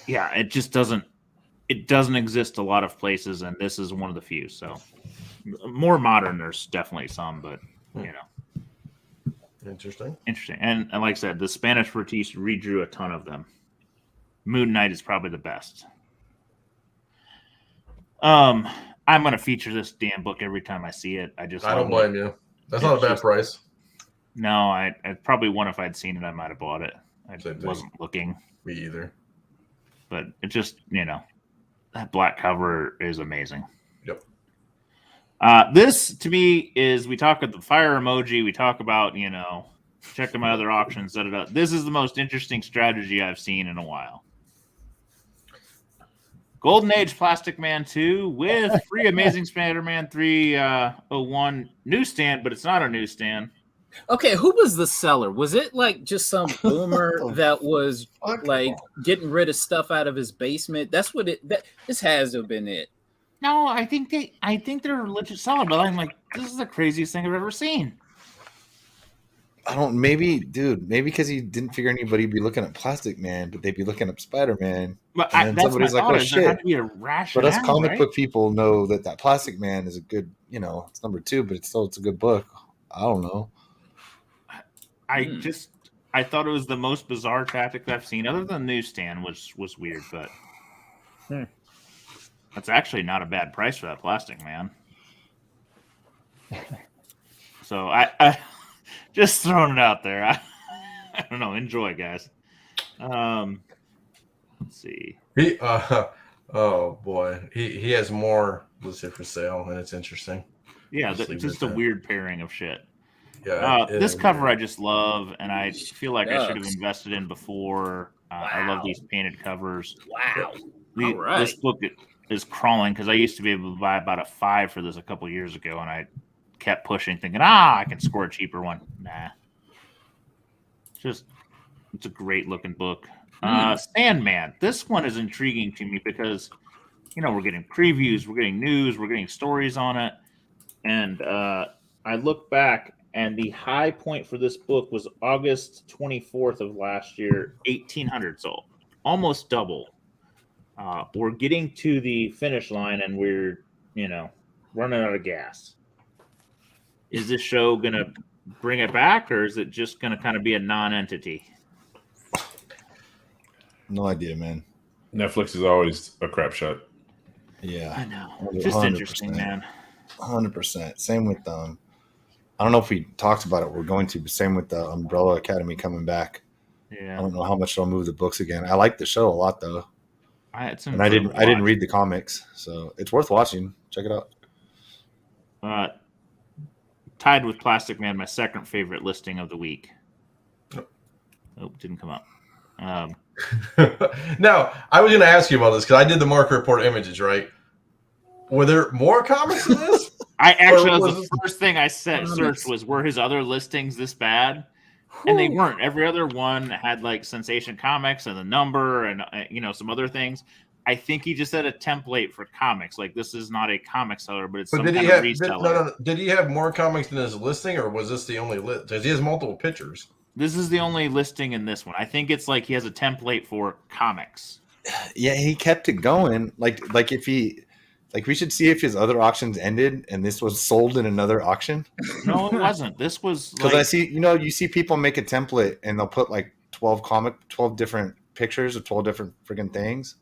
Yeah, it just doesn't. It doesn't exist a lot of places, and this is one of the few. So more modern, there's definitely some, but Interesting. And like I said, the Spanish Vertice redrew a ton of them. Moon Knight is probably the best. I'm gonna feature this damn book every time I see it. I don't blame you. That's not a bad price. No, I probably one, if I'd seen it, I might have bought it. I wasn't looking. Me either. But it just, that black cover is amazing. Yep. This to me is, we talk about the fire emoji, we talk about, check my other auctions, This is the most interesting strategy I've seen in a while. Golden Age Plastic Man 2 with free Amazing Spider-Man 301 newsstand, but it's not a newsstand. Okay, who was the seller? Was it like just some boomer that was like getting rid of stuff out of his basement? That's what this has to have been it. No, I think they're a legit seller, but I'm like, this is the craziest thing I've ever seen. Maybe because he didn't figure anybody would be looking at Plastic Man, but they'd be looking up Spider-Man. But and somebody's like, oh shit. There had to be a rationale, but us comic book people know that Plastic Man is a good, it's number 2, but it's a good book. I don't know. I thought it was the most bizarre tactic that I've seen, other than newsstand, which was weird, but that's actually not a bad price for that Plastic Man. So I just throwing it out there. I don't know. Enjoy, guys. Let's see. Oh boy, he has more listed for sale, and it's interesting. Yeah, it's just a weird pairing of shit. Yeah, this cover I just love, and I feel like I should have invested in before. Wow. I love these painted covers. Wow. This book is crawling, because I used to be able to buy about a 5 for this a couple years ago, and I kept pushing, thinking, I can score a cheaper one. Nah. It's a great looking book. Sandman. This one is intriguing to me because, we're getting previews, we're getting news, we're getting stories on it. And I look back, and the high point for this book was August 24th of last year, 1,800 sold. Almost double. we're getting to the finish line and we're, running out of gas. Is this show going to bring it back, or is it just going to kind of be a non-entity? No idea, man. Netflix is always a crap shot. Yeah, I know. 100%. Just interesting, man. 100%. Same with I don't know if we talked about it. We're going to, but same with the Umbrella Academy coming back. Yeah. I don't know how much they'll move the books again. I like the show a lot though, I and I didn't read the comics, so it's worth watching. Check it out. Tied with Plastic Man, my second favorite listing of the week. Oh, didn't come up. Now, I was going to ask you about this because I did the Mark Report images, right? Were there more comics in this? That was the first thing I searched was, were his other listings this bad? And they weren't. Every other one had like Sensation Comics and the number and some other things. I think he just had a template for comics. Like, this is not a comic seller, but it's some kind of reseller. Did he have more comics than his listing, or was this the only list? Because he has multiple pictures. This is the only listing in this one. I think it's like he has a template for comics. Yeah, he kept it going. Like if he, we should see if his other auctions ended and this was sold in another auction. No, it wasn't. This was because I see, you see people make a template and they'll put like 12 different pictures of 12 different freaking things.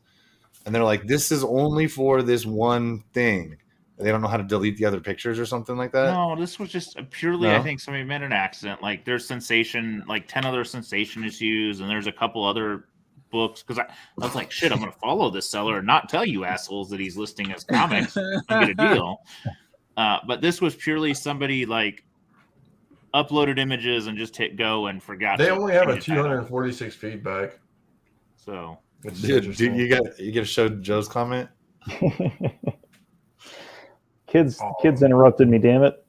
And they're like, this is only for this one thing. They don't know how to delete the other pictures or something like that. No, this was just purely, I think somebody made an accident. Like, there's Sensation, like 10 other Sensation issues, and there's a couple other books. Because I was like, shit, I'm going to follow this seller and not tell you assholes that he's listing as comics and get a deal. But this was purely somebody like uploaded images and just hit go and forgot. They only have a 246 feedback. So, dude, you got to show Joe's comment. Kids interrupted me, damn it.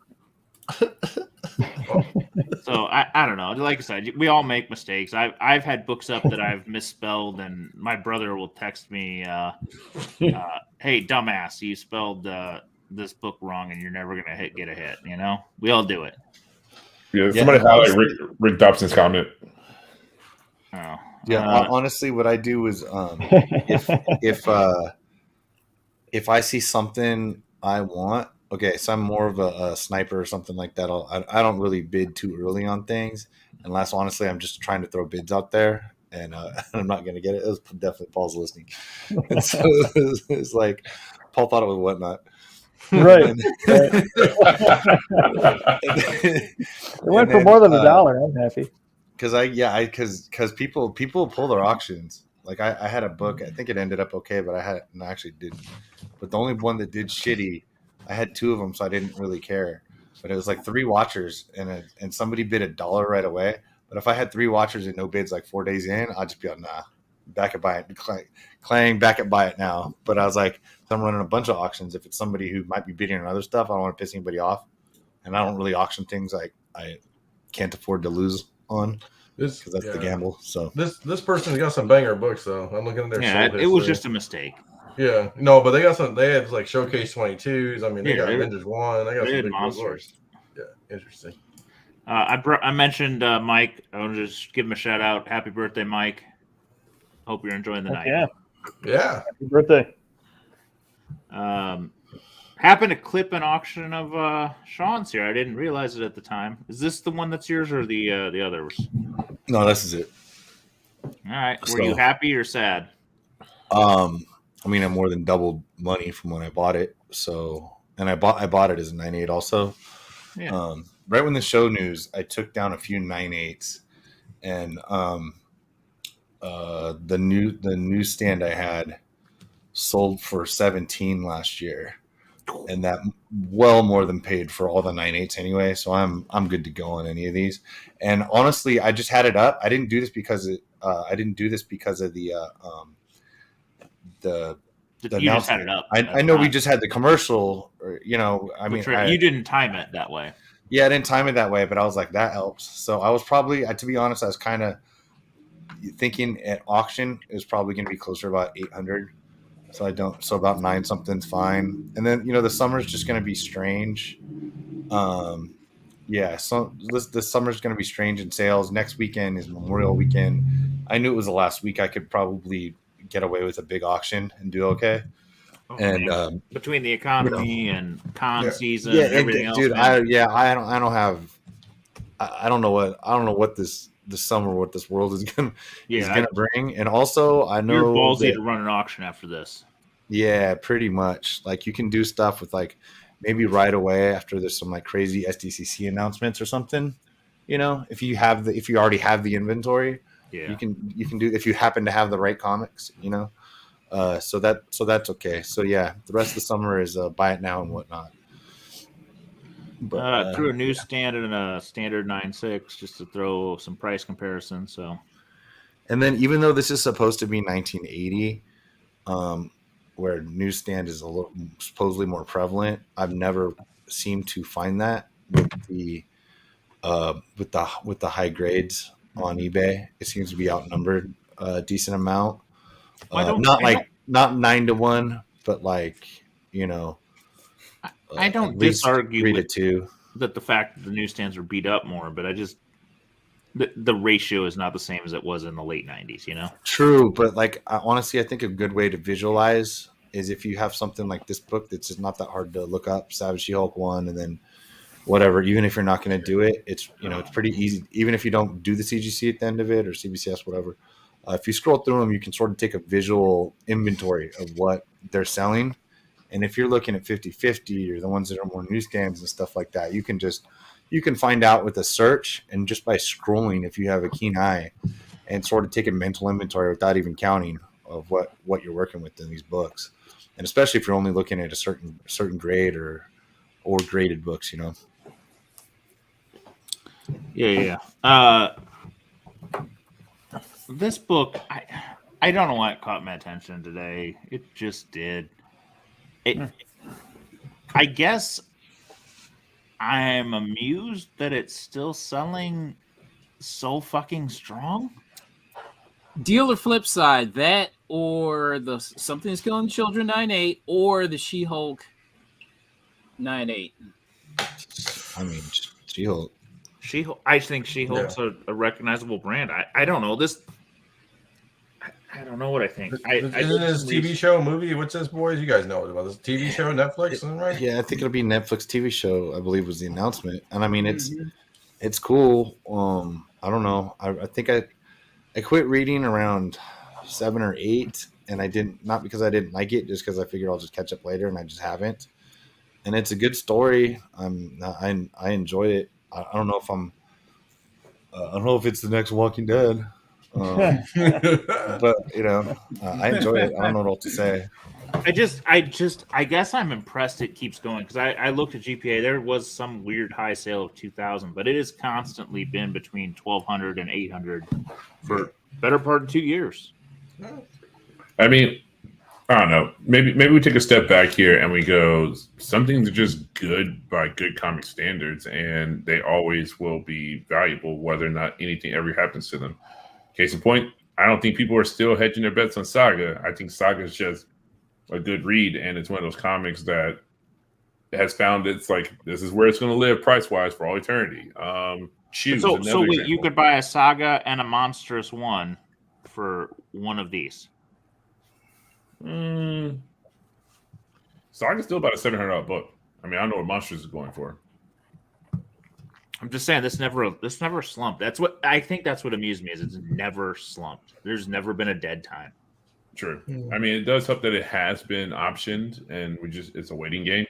So I don't know. Like I said, we all make mistakes. I've had books up that I've misspelled, and my brother will text me, "Hey, dumbass, you spelled this book wrong, and you're never gonna get a hit." We all do it. Yeah, somebody highlight Rick Dobson's comment. Oh, yeah. Honestly, what I do is, if I see something I want, okay, so I'm more of a sniper or something like that. I don't really bid too early on things, unless honestly I'm just trying to throw bids out there, and I'm not going to get it. It was definitely Paul's listening, and so it's like Paul thought it was Whatnot, right? It went for more than $1. I'm happy because people pull their auctions. Like I had a book, I think it ended up okay, but I actually didn't. But the only one that did shitty, I had 2 of them, so I didn't really care. But it was like 3 watchers, and somebody bid $1 right away. But if I had 3 watchers and no bids like 4 days in, I'd just be like, nah, back it, buy it, clang, back it, buy it now. But I was like, if I'm running a bunch of auctions, if it's somebody who might be bidding on other stuff, I don't want to piss anybody off. And I don't really auction things I can't afford to lose on. Because that's the gamble. So this person's got some banger books though. I'm looking at their it was just a mistake. Yeah, no, but they got some. They had like Showcase 22s. I mean, they got Avengers 1. They got some big monsters. Yeah, interesting. I mentioned Mike. I want to just give him a shout out. Happy birthday, Mike. Hope you're enjoying the night. Yeah. Happy birthday. Happened to clip an auction of Sean's here. I didn't realize it at the time. Is this the one that's yours or the others? No, this is it. All right. Were you happy or sad? I mean, I more than doubled money from when I bought it. So, and I bought it as a 9.8 also. Yeah. Right when the show news, I took down a few 9.8s, and the newsstand I had sold for 17 last year, and that well more than paid for all the 9.8s anyway. So I'm good to go on any of these. And honestly, I just had it up. I didn't do this because of the you just had it up. I know we just had the commercial, or, I mean, you didn't time it that way. Yeah, I didn't time it that way, but I was like, that helps. So I was probably, to be honest, I was kind of thinking at auction it was probably going to be closer to about 800. So about 9 something's fine. And then, the summer's just going to be strange. So this summer's going to be strange in sales. Next weekend is Memorial Weekend. I knew it was the last week I could probably get away with a big auction and do okay. Oh, And man. Between the economy and con Yeah. season yeah, and everything else, dude, man. I don't know what this summer, what this world is gonna Yeah, bring. And also, I you're know ballsy that, to run an auction after this. yeah, pretty much. Like you can do stuff with like maybe right away after there's some like crazy SDCC announcements or something. You know, if you already have the inventory, Yeah. you can do if you happen to have the right comics. You know, so that's okay. So yeah, the rest of the summer is buy it now and whatnot. But Threw a newsstand and a standard 9.6 just to throw some price comparison. So, and then even though this is supposed to be 1980, where newsstand is a little supposedly more prevalent, I've never seemed to find that with the high grades on eBay. It seems to be outnumbered a decent amount. Not 9-1, but like, you know, I don't at least disargue 3 to with 2. that the fact that the newsstands are beat up more, but I just the ratio is not the same as it was in the late 90s, you know? True, but like honestly, I think a good way to visualize is if you have something like this book that's just not that hard to look up, Savage She-Hulk 1, and then whatever, even if you're not going to do it, it's it's pretty easy. Even if you don't do the CGC at the end of it or CBCS, whatever, if you scroll through them, you can sort of take a visual inventory of what they're selling. And if you're looking at 50/50 or the ones that are more newsstands and stuff like that, you can find out with a search and just by scrolling, if you have a keen eye, and sort of take a mental inventory without even counting of what you're working with in these books. And especially if you're only looking at a certain grade or graded books, you know. Yeah. This book, I don't know why it caught my attention today. It just did. I guess I'm amused that it's still selling so fucking strong. Deal or Flipside, that or the Something's Killing Children 9.8 or the She-Hulk 9.8. I mean, She-Hulk. I think She-Hulk's a recognizable brand. I don't know this. I don't know what I think. Isn't this TV show, movie? What's this, boys? You guys know about this TV show, Netflix, isn't right? Yeah, I think it'll be Netflix TV show, I believe was the announcement. And I mean, it's cool. I don't know. I think I quit reading around 7 or 8, and I didn't, not because I didn't like it, just because I figured I'll just catch up later, and I just haven't. And it's a good story. I enjoy it. I don't know if I don't know if it's the next Walking Dead. But I enjoy it. I don't know what else to say. I guess I'm impressed it keeps going because I looked at GPA. There was some weird high sale of 2,000, but it has constantly been between 1,200 and 800 for better part of 2 years. I mean, I don't know. Maybe we take a step back here and we go, some things are just good by good comic standards, and they always will be valuable, whether or not anything ever happens to them. Case in point, I don't think people are still hedging their bets on Saga. I think Saga is just a good read, and it's one of those comics that has found it's like this is where it's going to live price wise for all eternity. So wait, you could buy a Saga and a Monstrous One for one of these. Saga's still about a $700 book. I mean, I don't know what Monstrous is going for. I'm just saying this never slumped. That's what I think. That's what amused me is it's never slumped. There's never been a dead time. True. I mean, it does help that it has been optioned, and it's a waiting game.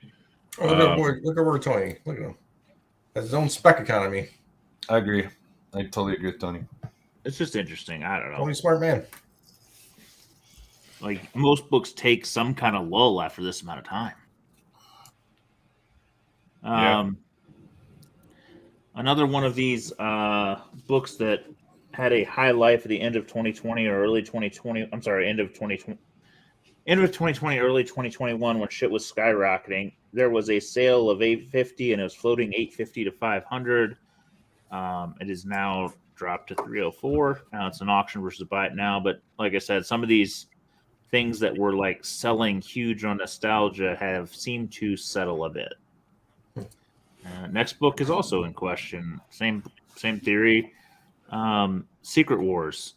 Oh, look over Tony. Look at him. Has his own spec economy. I agree. I totally agree with Tony. It's just interesting. I don't know. Tony's a smart man. Like most books take some kind of lull after this amount of time. Another one of these books that had a high life at the end of 2020 or early 2020. I'm sorry, end of 2020, early 2021, when shit was skyrocketing. There was a sale of $850, and it was floating $850 to $500. It is now dropped to $304. Now it's an auction versus buy it now. But like I said, some of these things that were like selling huge on nostalgia have seemed to settle a bit. Next book is also in question. Same theory. Secret Wars.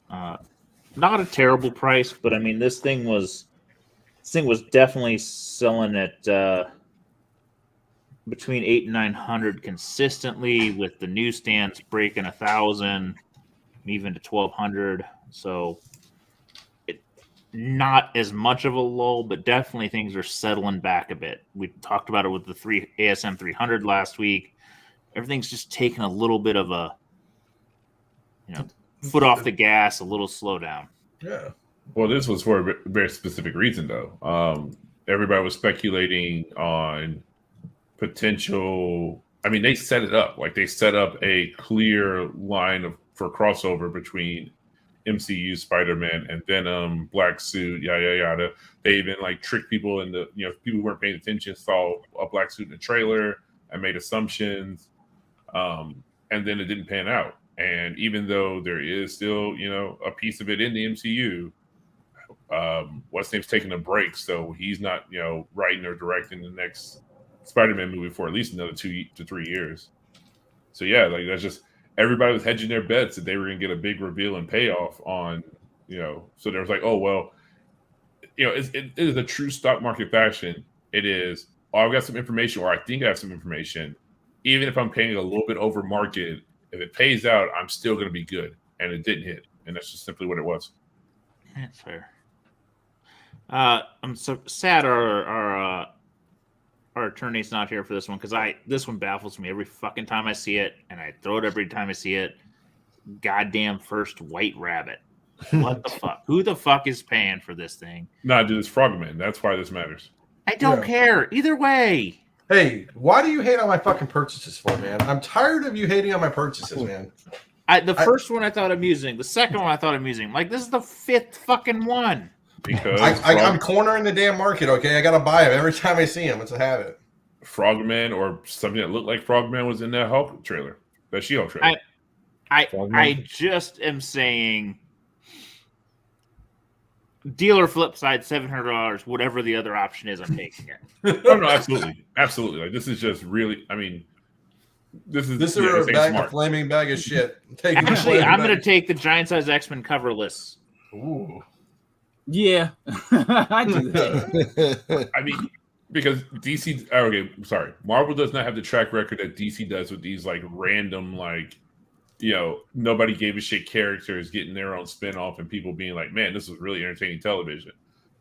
not a terrible price, but I mean, this thing was definitely selling at between 800 and 900 consistently, with the newsstands breaking 1,000, even to 1,200. So it not as much of a lull, but definitely things are settling back a bit. We talked about it with the ASM 300 last week. Everything's just taking a little bit of a, foot off the gas, a little slowdown. Yeah. Well, this was for a very specific reason, though. Everybody was speculating on potential. I mean, they set it up. Like, they set up a clear line for crossover between MCU Spider-Man and Venom, Black Suit, yada yada. They even like tricked people into, people who weren't paying attention saw a Black Suit in the trailer and made assumptions, and then it didn't pan out. And even though there is still, a piece of it in the MCU, what's name's taking a break, so he's not, writing or directing the next Spider-Man movie for at least another 2 to 3 years. So yeah, like that's just everybody was hedging their bets that they were going to get a big reveal and payoff on, So there was like, oh well, it is a true stock market fashion. It is. Oh, I've got some information, or I think I have some information. Even if I'm paying a little bit over market, if it pays out, I'm still going to be good. And it didn't hit, and that's just simply what it was. That's fair. I'm so sad our attorney's not here for this one, because this one baffles me every fucking time I see it, and I throw it every time I see it. Goddamn first White Rabbit. What the fuck? Who the fuck is paying for this thing? Nah, dude, it's Frogman. That's why this matters. I don't care. Either way. Hey, why do you hate on my fucking purchases for, man? I'm tired of you hating on my purchases, man. The first one I thought amusing. The second one I thought amusing. Like, this is the fifth fucking one. Because I'm cornering the damn market, okay? I got to buy them every time I see them. It's a habit. Frogman or something that looked like Frogman was in that Hulk trailer. That She-Hulk trailer. I just am saying, deal or flip side, $700, whatever the other option is, I'm taking it. No, absolutely. Absolutely. Like, this is just really, I mean, this is a flaming bag of shit. Actually, I'm going to take the giant size X-Men coverless. Ooh. Yeah, I do that. I mean, because DC, okay, sorry, Marvel does not have the track record that DC does with these like random, like, nobody gave a shit characters getting their own spinoff and people being like, man, this was really entertaining television.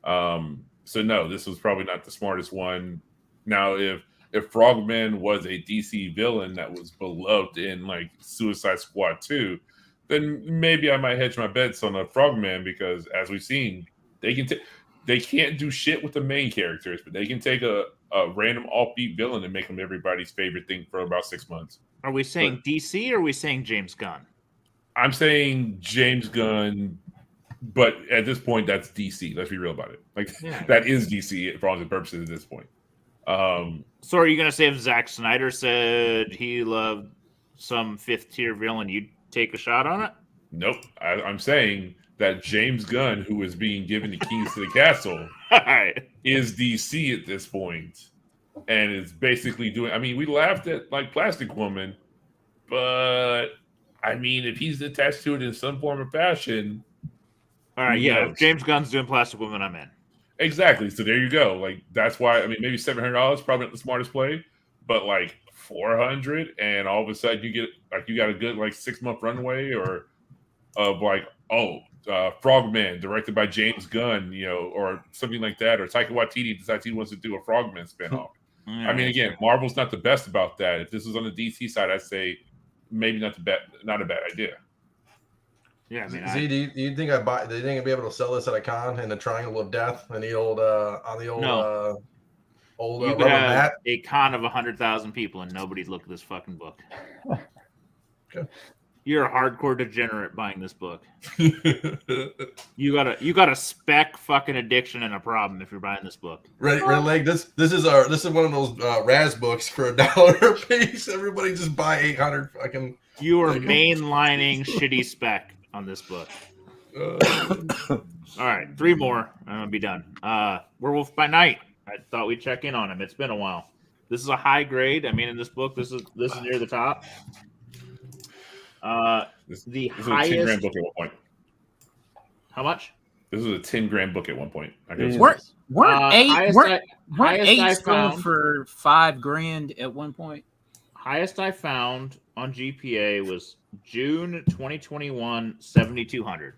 So no, this was probably not the smartest one. Now, if Frogman was a DC villain that was beloved in like Suicide Squad 2, then maybe I might hedge my bets on a Frogman, because as we've seen, they can't do shit with the main characters, but they can take a random offbeat villain and make them everybody's favorite thing for about 6 months. Are we saying DC or are we saying James Gunn? I'm saying James Gunn, but at this point, that's DC. Let's be real about it. Like, that is DC for all the purposes at this point. So are you going to say if Zack Snyder said he loved some fifth-tier villain, you'd take a shot on it? Nope. I'm saying that James Gunn, who is being given the keys to the castle, is DC at this point, and is basically doing. I mean, we laughed at like Plastic Woman, but I mean, if he's attached to it in some form or fashion, all right, yeah. If James Gunn's doing Plastic Woman, I'm in. Exactly. So there you go. Like, that's why. I mean, maybe $700 probably not the smartest play, but like $400, and all of a sudden you got a good like 6-month runway or of like Frogman directed by James Gunn, or something like that, or Taika Waititi decides he wants to do a Frogman spinoff. I mean, again, Marvel's not the best about that. If this was on the DC side, I'd say maybe not a bad idea. Yeah, I mean, Z, do you think do you think I'd be able to sell this at a con in the Triangle of Death and the old you could have mat? A con of 100,000 people and nobody'd look at this fucking book. Okay. You're a hardcore degenerate buying this book. You got a spec fucking addiction and a problem if you're buying this book. Red Leg, this is one of those Raz books for $1 a piece. Everybody just buy 800 fucking. You are mainlining shitty spec on this book. All right, 3 more. I'm gonna be done. Werewolf by Night. I thought we'd check in on him. It's been a while. This is a high grade. I mean, in this book, this is near the top. This The is highest. a $10,000 book at one point. How much? This was a 10 grand book at one point. I guess. Jesus. Weren't Highest eight I going found- for $5,000 at one point? Highest I found on GPA was June 2021, 7,200.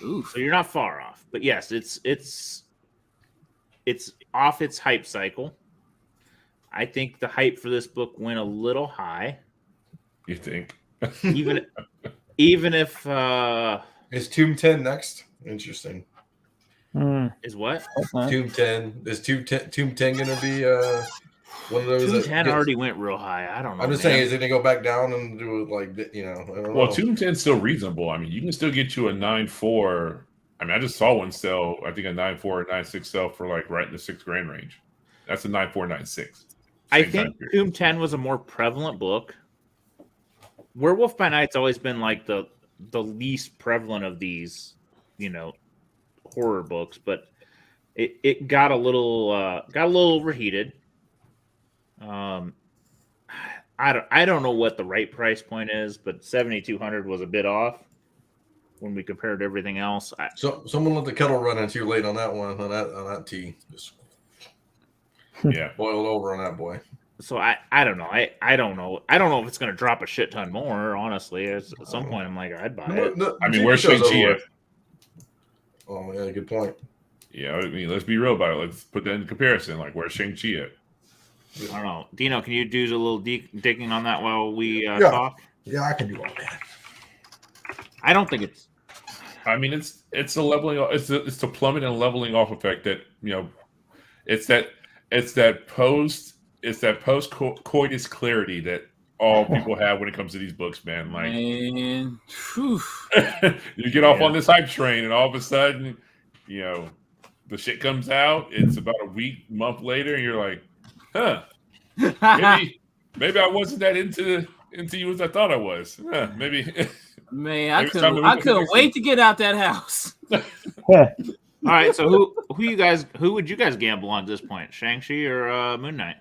Ooh, So you're not far off. But yes, it's off its hype cycle. I think the hype for this book went a little high. You think? Even if Is Tomb 10 next? Interesting. is what? Tomb 10. Is Tomb 10 going to be one of those? Tomb that 10 gets- already went real high. I don't know. I'm just man. saying, is it going to go back down and do it like, I don't Well, know. Tomb 10 is still reasonable. I mean, you can still get you a 9.4. I mean, I just saw one sell. I think a 9.4 or 9.6 sell for like right in the $6,000 range. That's a 9.4, 9.6. I Same think time period. Tomb 10 was a more prevalent book. Werewolf by Night's always been like the least prevalent of these, horror books, but it got a little overheated. I don't know what the right price point is, but 7,200 was a bit off when we compared to everything else. So someone let the kettle run in too late on that one, on that tea. Just Yeah. boiled over on that boy. So I don't know. I don't know. I don't know if it's going to drop a shit ton more. Honestly, at some point, I'm like, I'd buy it. I mean, where's Shang-Chi at? Oh yeah, good point. Yeah, I mean, let's be real about it. Let's put that in comparison. Like, where's Shang-Chi at? I don't know. Dino, can you do a little digging on that while we talk? Yeah, I can do all that. I don't think it's. I mean, it's a leveling. It's the plummet and leveling off effect that it's that post coitus clarity that all people have when it comes to these books, man. Like, man, whew. you get off on this hype train, and all of a sudden, the shit comes out. It's about a month later, and you're like, huh, maybe I wasn't that into you as I thought I was. Huh, maybe. Man, I Next time couldn't. we I look at couldn't this wait thing. to get out that house. All right. So who would you guys gamble on at this point? Shang-Chi or Moon Knight?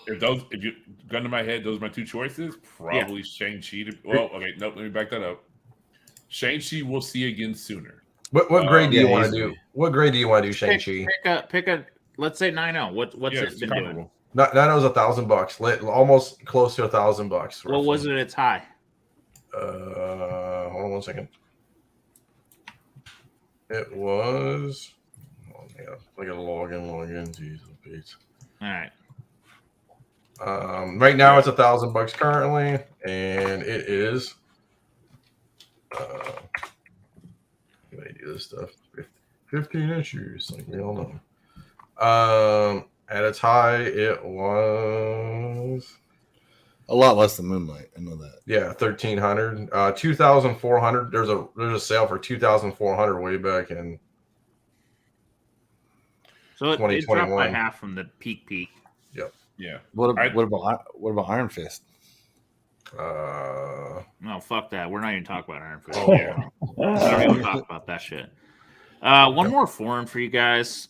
If you gun to my head, those are my two choices. Probably Shang-Chi. Okay, nope. Let me back that up. Shang-Chi we'll see again sooner. What grade do you yeah, want to easily. do? What grade do you want to do, Shang-Chi? Pick a. Let's say 9.0. What's Yeah, it it's been doing? comparable. That was $1,000, almost close to $1,000. What was it? Its high. Hold on one second. It was. Oh man, I gotta log in. Jesus, Pete. All right. Right now it's $1,000 currently, and it is. How do I do this stuff? 15 issues, like we all know. At its high, it was A lot less than Moonlight. I know that. 1,300. 2,400. There's a sale for 2,400 way back in. So it dropped by 2021. half from the peak. Yeah. What about Iron Fist? No, fuck that. We're not even talking about Iron Fist. Oh yeah. I don't even talk about that shit. One more foreign for you guys.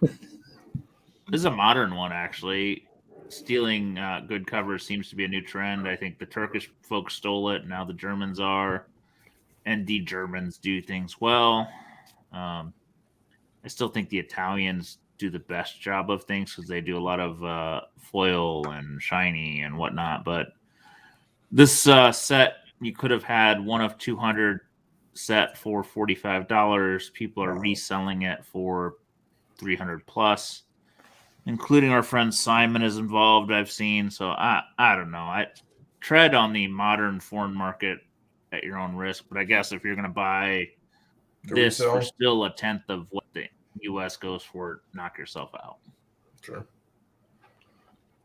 This is a modern one, actually. Stealing good covers seems to be a new trend. I think the Turkish folks stole it. Now the Germans are. And the Germans do things well. I still think the Italians do the best job of things because they do a lot of foil and shiny and whatnot. But this set, you could have had one of 200 set for $45. People are reselling it for 300 plus. Including our friend Simon is involved, I've seen. So I don't know. I tread on the modern foreign market at your own risk. But I guess if you're going to buy this for still a tenth of what the U.S. goes for, knock yourself out. Sure.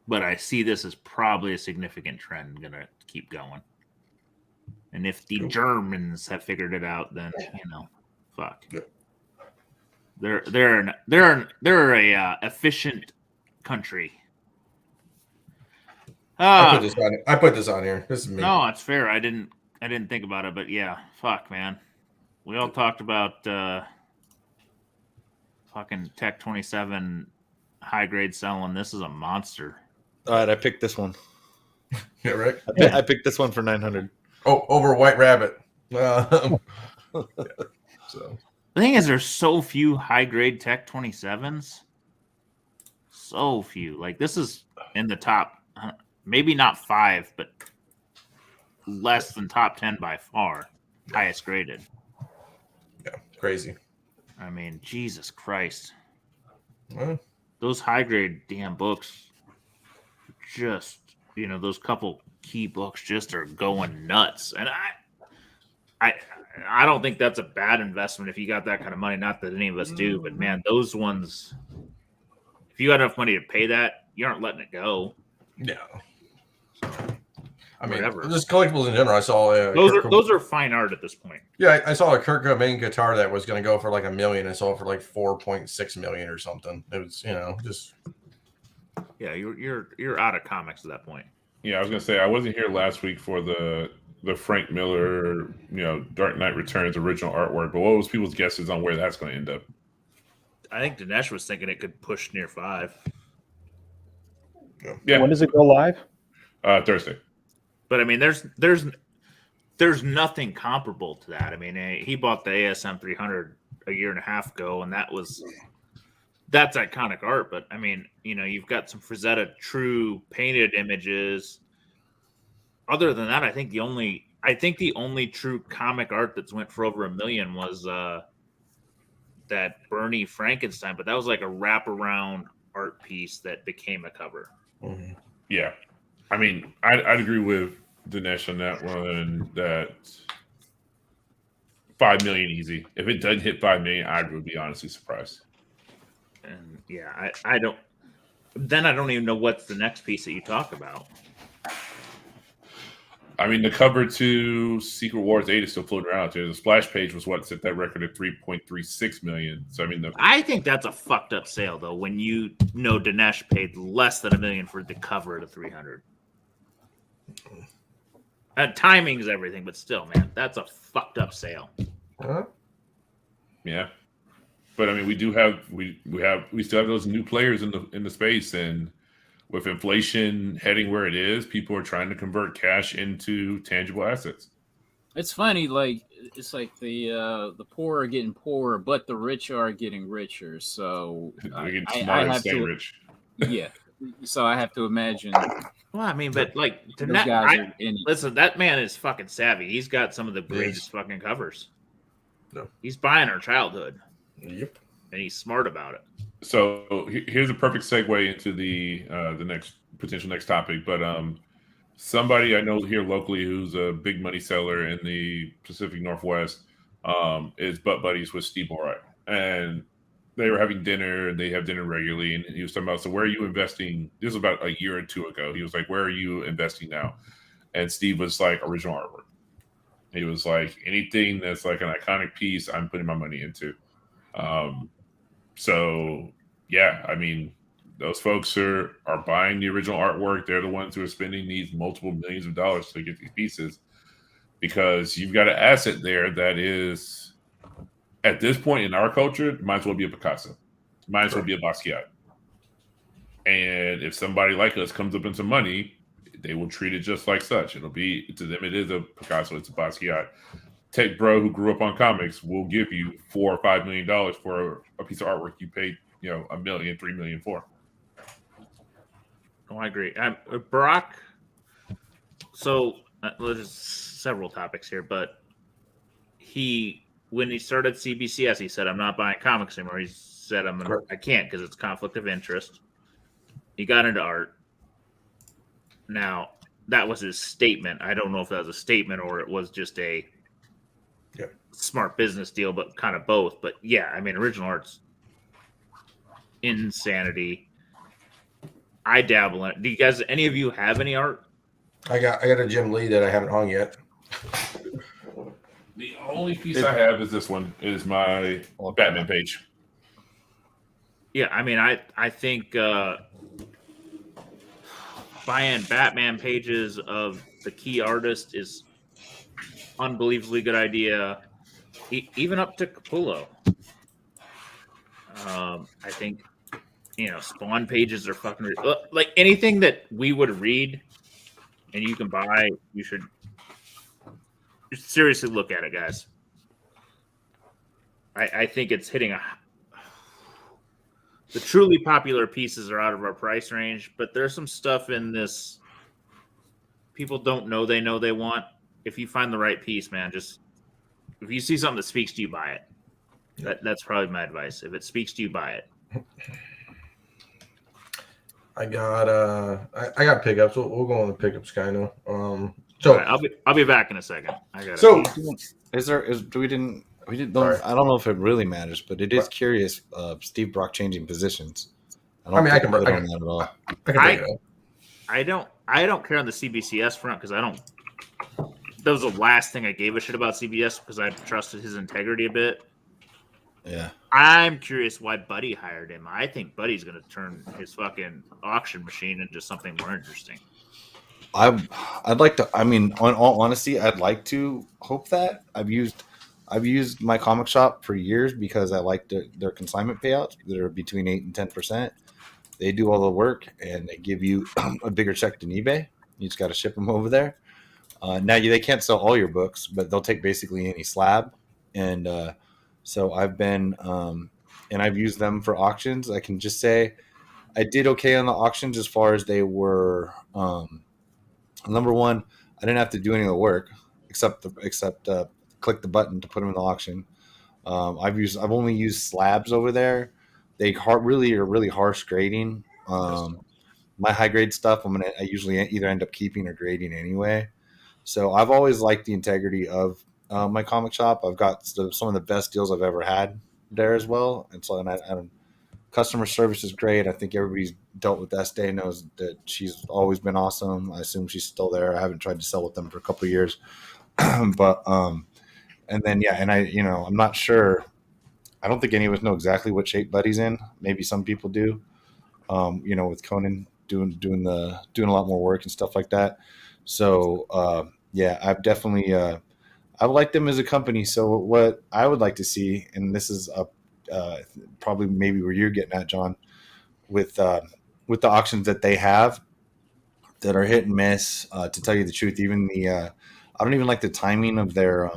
But I see this as probably a significant trend going to keep going. And if the Germans have figured it out, then fuck. Yeah. They're a efficient country. I put this on here. This is me. No, it's fair. I didn't think about it, but yeah, fuck, man. We all talked about fucking Tech 27 high grade selling. This is a monster. All right, I picked this one. Yeah, right. I picked this one for 900. over White Rabbit. So The thing is, there's so few high grade Tech 27s. So few. Like this is in the top, maybe not 5, but less than top 10 by far. Highest graded. yeah, crazy. I mean, Jesus Christ. Well, Those high grade damn books, just those couple key books just are going nuts. And I don't think that's a bad investment if you got that kind of money. Not that any of us do, but man, those ones, if you got enough money to pay that, you aren't letting it go. yeah. I mean, Whatever. just collectibles in general. I saw Those are fine art at this point. Yeah, I saw a Kurt Cobain guitar that was going to go for like $1 million. I saw it for like 4.6 million or something. It was, just Yeah, you're out of comics at that point. Yeah, I was gonna say I wasn't here last week for the Frank Miller, Dark Knight Returns original artwork. But what was people's guesses on where that's going to end up? I think Dinesh was thinking it could push near 5. Yeah. When does it go live? Thursday. But I mean, there's nothing comparable to that. I mean, he bought the ASM 300 a year and a half ago, and that's iconic art. But I mean, you've got some Frazetta true painted images. Other than that, I think the only true comic art that's went for over $1 million was that Bernie Frankenstein. But that was like a wraparound art piece that became a cover. mm-hmm. Yeah. I mean, I'd agree with Dinesh on that one. That 5 million easy. If it doesn't hit 5 million, I would be honestly surprised. And yeah, I don't. Then I don't even know what's the next piece that you talk about. I mean, the cover to Secret Wars 8 is still floating around there. The splash page was what set that record at 3.36 million. So I mean, I think that's a fucked up sale though. When Dinesh paid less than $1 million for the cover of the 300. Timing is everything, but still, man, that's a fucked up sale. Yeah, but I mean, we still have those new players in the space, and with inflation heading where it is, people are trying to convert cash into tangible assets. It's funny, it's like the poor are getting poorer, but the rich are getting richer. So We're getting I smarter and have staying to, rich. yeah. So I have to imagine Well, I mean, but like, those guys are in it. listen, that man is fucking savvy. He's got some of the greatest fucking covers. No. He's buying our childhood, Yep. and he's smart about it. So here's a perfect segue into the next potential next topic. But somebody I know here locally who's a big money seller in the Pacific Northwest is butt buddies with Steve Morite, and they were having dinner. They have dinner regularly, and he was talking about, so where are you investing? This was about a year or two ago. He was like, where are you investing now? And Steve was like, original artwork. He was like, anything that's like an iconic piece, I'm putting my money into. So yeah, I mean, those folks are buying the original artwork. They're the ones who are spending these multiple millions of dollars to get these pieces, because you've got an asset there that is, at this point in our culture, it might as well be a Picasso, might as well be a Basquiat. And if somebody like us comes up in some money, they will treat it just like such. It'll be, to them, it is a Picasso, it's a Basquiat. Tech bro who grew up on comics will give you $4 or $5 million for a piece of artwork you paid, $1 million, $3 million for. Oh, I agree. Barack. So there's several topics here, but when he started CBCS, he said, "I'm not buying comics anymore." He said, I can't because it's conflict of interest." He got into art. Now, that was his statement. I don't know if that was a statement or it was just a smart business deal, but kind of both. But yeah, I mean, original art's insanity. I dabble in it. Do you guys, any of you have any art? I got a Jim Lee that I haven't hung yet. The only piece I have is this one, is my Batman page. Yeah, I mean, I think buying Batman pages of the key artist is unbelievably good idea. Even up to Capullo. I think, Spawn pages are fucking like anything that we would read and you can buy. You should seriously look at it, guys. I think it's hitting the truly popular pieces are out of our price range, but there's some stuff in this people don't know they want. If you find the right piece, man, just if you see something that speaks to you, buy it. That's probably my advice. If it speaks to you, buy it. I got pickups. We'll go on the pickups kind of. All So right, I'll be back in a second. I got so we didn't Sorry. I don't know if it really matters, but it is curious. Steve Brock changing positions. I mean, I can put bring on that at all. I can bring it up. I don't care on the CBCS front because that was the last thing I gave a shit about CBS because I trusted his integrity a bit. Yeah. I'm curious why Buddy hired him. I think Buddy's going to turn his fucking auction machine into something more interesting. I'd like to. I mean, on all honesty, I'd like to hope that I've used my comic shop for years because I like their consignment payouts that are between 8 and 10%. They do all the work and they give you a bigger check than eBay. You just got to ship them over there. Now they can't sell all your books, but they'll take basically any slab. And so I've been and I've used them for auctions. I can just say I did okay on the auctions as far as they were. Number one, I didn't have to do any of the work except click the button to put them in the auction. I've only used slabs over there. They are really harsh grading. My high grade stuff, I usually either end up keeping or grading anyway. So I've always liked the integrity of my comic shop. I've got some of the best deals I've ever had there as well. And so, customer service is great. I think everybody's dealt with Estee knows that she's always been awesome. I assume she's still there. I haven't tried to sell with them for a couple of years, but and then I'm not sure. I don't think any of us know exactly what shape Buddy's in. Maybe some people do. With Conan doing a lot more work and stuff like that. So I've definitely I like them as a company. So what I would like to see, and this is probably maybe where you're getting at, John, with the auctions that they have that are hit and miss. To tell you the truth, even I don't even like the timing of their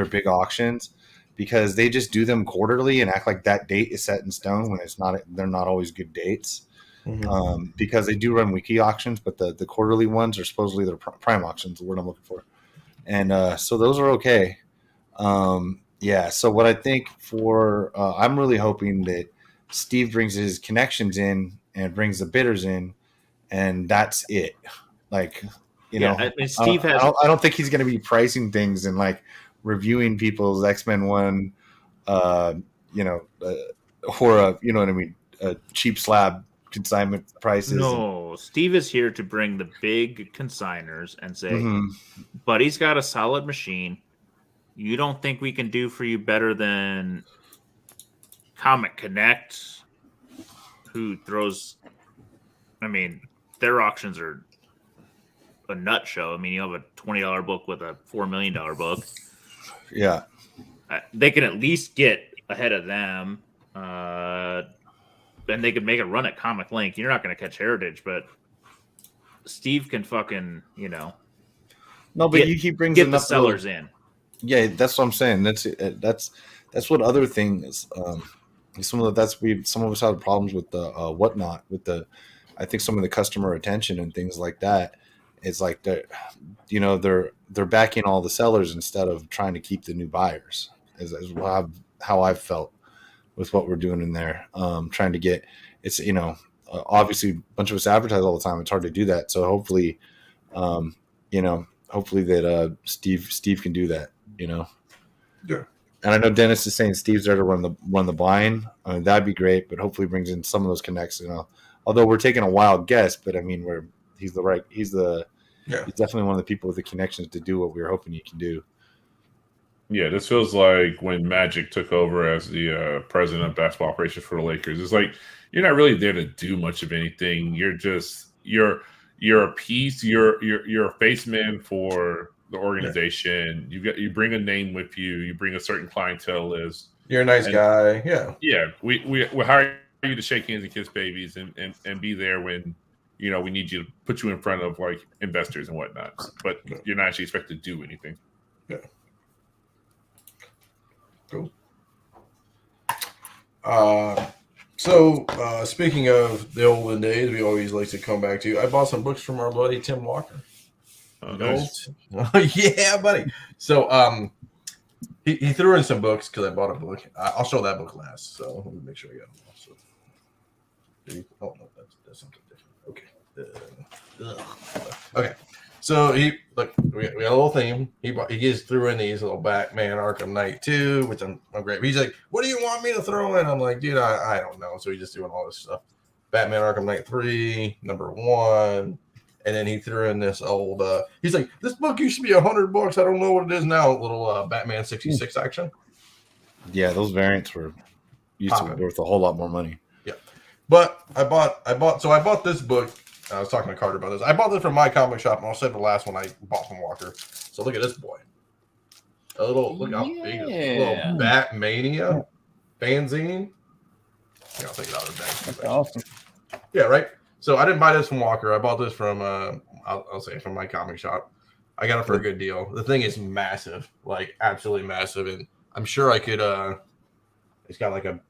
big auctions because they just do them quarterly and act like that date is set in stone when it's not. They're not always good dates. Mm-hmm. Because they do run weekly auctions, but the quarterly ones are supposedly their prime auctions, the word I'm looking for. And so those are okay. So what I think I'm really hoping that Steve brings his connections in and brings the bidders in, and that's it. Like, I mean, Steve has. I don't think he's going to be pricing things and like reviewing people's X-Men 1, or a cheap slab consignment prices. No, Steve is here to bring the big consigners and say, Buddy's got a solid machine. You don't think we can do for you better than Comic Connect, who throws, their auctions are a nut show. I mean, you have a $20 book with a $4 million book. Yeah. They can at least get ahead of them. And they could make a run at Comic Link. You're not going to catch Heritage, but Steve can fucking, No, but he brings get the sellers in. Yeah, that's what I'm saying. That's what other things. Some of us have problems with the whatnot with the. I think some of the customer retention and things like that. It's like they're backing all the sellers instead of trying to keep the new buyers. Is how I've felt with what we're doing in there. Trying to get obviously a bunch of us advertise all the time. It's hard to do that. So hopefully, that Steve can do that. Yeah. And I know Dennis is saying Steve's there to run the buying. That'd be great, but hopefully brings in some of those connects. Although we're taking a wild guess, but he's definitely one of the people with the connections to do what we were hoping he can do. Yeah, this feels like when Magic took over as the president of basketball operations for the Lakers. It's like you're not really there to do much of anything. You're a piece. You're a face man for the organization. Yeah. You bring a name with you. You bring a certain clientele list. You're a nice guy. Yeah. Yeah. We hire you to shake hands and kiss babies and be there when we need you to put you in front of like investors and whatnot, but you're not actually expected to do anything. Yeah. Cool. So speaking of the olden days, we always like to come back to. I bought some books from our buddy Tim Walker. Nice. Yeah, buddy. So he threw in some books because I bought a book. I'll show that book last. So let me make sure I got them all. So, oh no, that's something different. Okay. Okay. So we got a little theme. He just threw in these little Batman Arkham Knight 2, which I'm great. He's like, "What do you want me to throw in?" I'm like, "Dude, I don't know." So he's just doing all this stuff. Batman Arkham Knight 3, number 1. And then he threw in this old. He's like, "This book used to be $100. I don't know what it is now." Little Batman 66 action. Yeah, those variants used to be worth a whole lot more money. Yeah, but I bought this book. I was talking to Carter about this. I bought this from my comic shop, and I'll say the last one I bought from Walker. So look at this boy. Look how big it is. A little Batmania fanzine. Yeah, I'll take it out of the bag. That's awesome. Yeah, right. So I didn't buy this from Walker. I bought this from I'll say from my comic shop. I got it for a good deal. The thing is massive, like absolutely massive, and I'm sure I could. It's got like a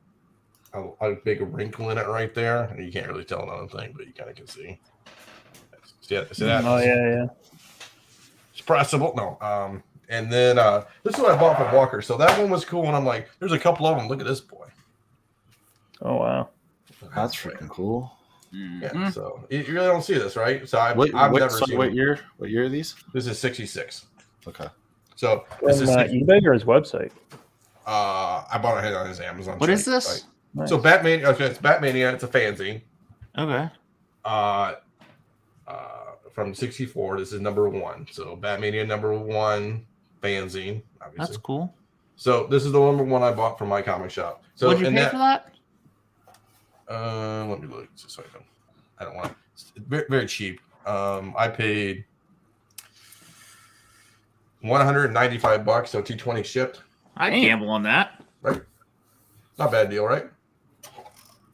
big wrinkle in it right there. You can't really tell another thing, but you kind of can see. See that? Oh yeah. It's pressable. No. And then this is what I bought from Walker. So that one was cool, and I'm like, there's a couple of them. Look at this boy. Oh wow. That's freaking cool. Yeah. So you really don't see this, right? So I've never seen. What year? What year are these? This is 66. Okay. So This is eBay or his website? I bought it on his Amazon. What site, is this? Right? Nice. So Batman. Okay, it's Batmania. It's a fanzine. Okay. From 64. This is number 1. So Batmania number 1 fanzine. Obviously. That's cool. So this is the number 1 I bought from my comic shop. So what'd you pay for that? Let me look. Just so I don't want. It's very, very cheap. I paid $195, so $220 shipped. I gamble on that. Right. Not a bad deal, right?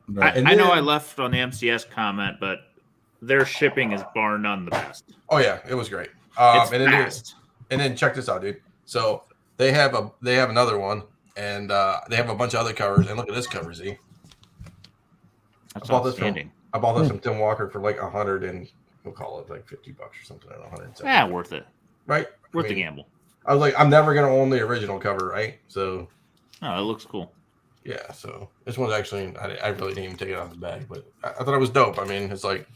No. I know I left on the MCS comment, but their shipping is bar none the best. Oh yeah, it was great. It's and fast. then check this out, dude. So they have another one, and they have a bunch of other covers. And look at this cover, Z. That's I bought this outstanding. from Tim Walker for like $100 and we'll call it like $50 or something. I don't know, 170. Yeah, worth it. Right? Worth the gamble. I was like, I'm never gonna own the original cover, right? So Oh, it looks cool. yeah. So this one's actually I really didn't even take it out of the bag, but I thought it was dope. I mean, it's like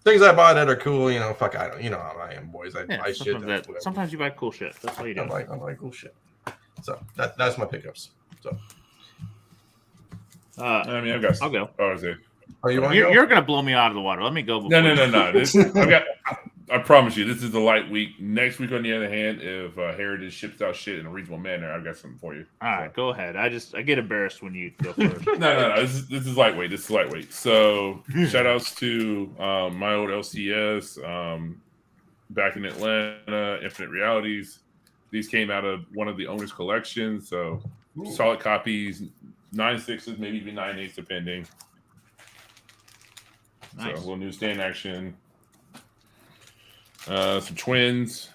things I buy that are cool. Fuck, I don't. You know how I am, boys. I buy shit. Sometimes you buy cool shit. That's what you do. I like cool shit. So that's my pickups. So I mean, I've got. I'll go. Oh, is it? are you? You're gonna blow me out of the water. Let me go. No. I promise you, this is the light week. Next week, on the other hand, if Heritage ships out shit in a reasonable manner, I've got something for you. All right, go ahead. I get embarrassed when you go first. No. This is lightweight. This is lightweight. So, shout outs to my old LCS back in Atlanta, Infinite Realities. These came out of one of the owners' collections. So, solid copies, 9.6s, maybe even 9.8s, depending. Nice. So, a little newsstand action. Some twins.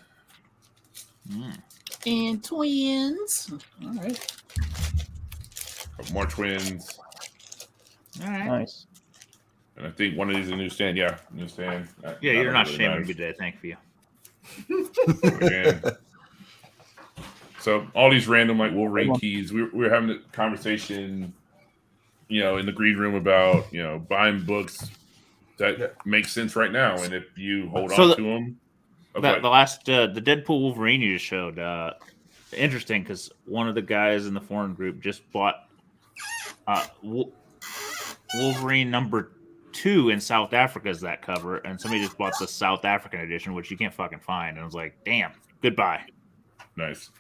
And twins. All right. Couple more twins. All right. Nice. And I think one of these is a newsstand. Yeah, newsstand. Yeah, you're not really shaming nice. me today. Thank you. Again. So all these random like Wolverine keys. We were having a conversation, in the green room about buying books that make sense right now, and if you hold on to them. The last the Deadpool Wolverine you just showed, interesting because one of the guys in the foreign group just bought Wolverine number 2 in South Africa as that cover, and somebody just bought the South African edition, which you can't fucking find. And I was like, damn, goodbye. Nice.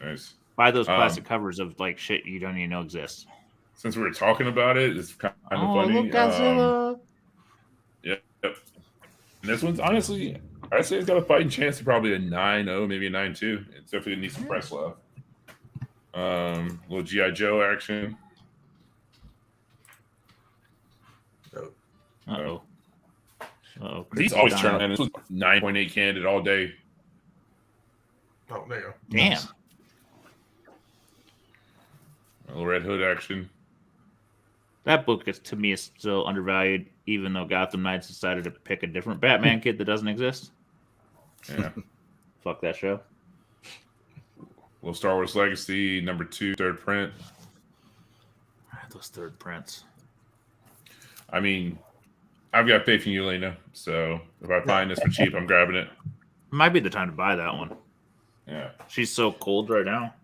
Buy those plastic covers of like shit you don't even know exists. Since we were talking about it, it's kind of funny. Look, Godzilla. Yep. And this one's honestly, I'd say it's got a fighting chance of probably a 9.0, maybe a 9.2. It definitely needs some press love. Little G.I. Joe action. Uh-oh. Oh, These Chris always O'Donnell. turn in. This was 9.8 candid all day. Oh, there you go. Damn. Nice. A little Red Hood action. That book is, to me, is still undervalued, even though Gotham Knights decided to pick a different Batman kid that doesn't exist. Yeah. Fuck that show. Little Star Wars Legacy, number 2, third print. Those third prints. I mean, I've got faith in you, Lena. So if I find this for cheap, I'm grabbing it. Might be the time to buy that one. Yeah. She's so cold right now.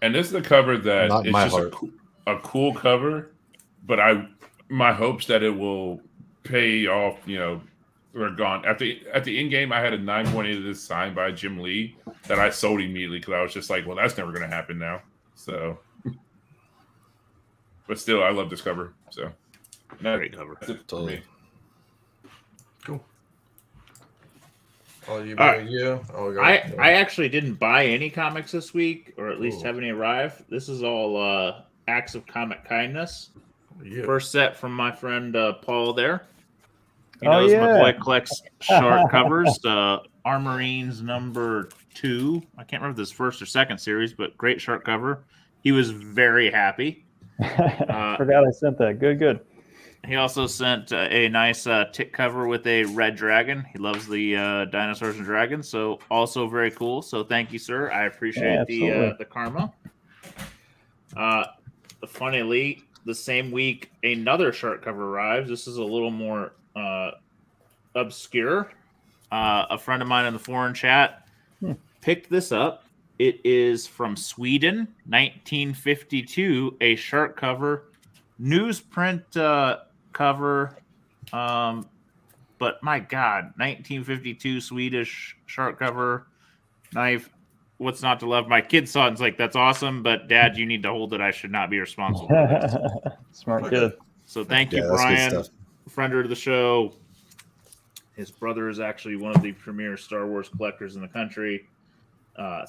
And this is the cover that Not it's my just a cool cover, but my hopes that it will pay off. We're gone at the end game. I had a 9.8 of this signed by Jim Lee that I sold immediately because I was just like, well, that's never going to happen now. So, but still, I love this cover. So, Great cover. That's it for Totally. me. Cool. Oh, you All right. buying you? Oh, go. I actually didn't buy any comics this week, or at least Ooh. have any arrive. This is all acts of comic kindness. Yeah. First set from my friend Paul there. He Oh, knows my yeah. boy collects short covers. Armorines number 2. I can't remember if this first or second series, but great short cover. He was very happy. Forgot I sent that. Good. He also sent a nice tick cover with a red dragon. He loves the dinosaurs and dragons, so also very cool. So thank you, sir. I appreciate absolutely. the karma. Funnily, the same week, another short cover arrives. This is a little more obscure. A friend of mine in the foreign chat picked this up. It is from Sweden, 1952, a short cover, newsprint cover. But my God, 1952 Swedish short cover knife. What's not to love? My kid saw it and was like, that's awesome, but Dad, you need to hold it. I should not be responsible for this. Smart kid. So thank you, Yeah, that's good Brian, stuff. friend of the show. His brother is actually one of the premier Star Wars collectors in the country.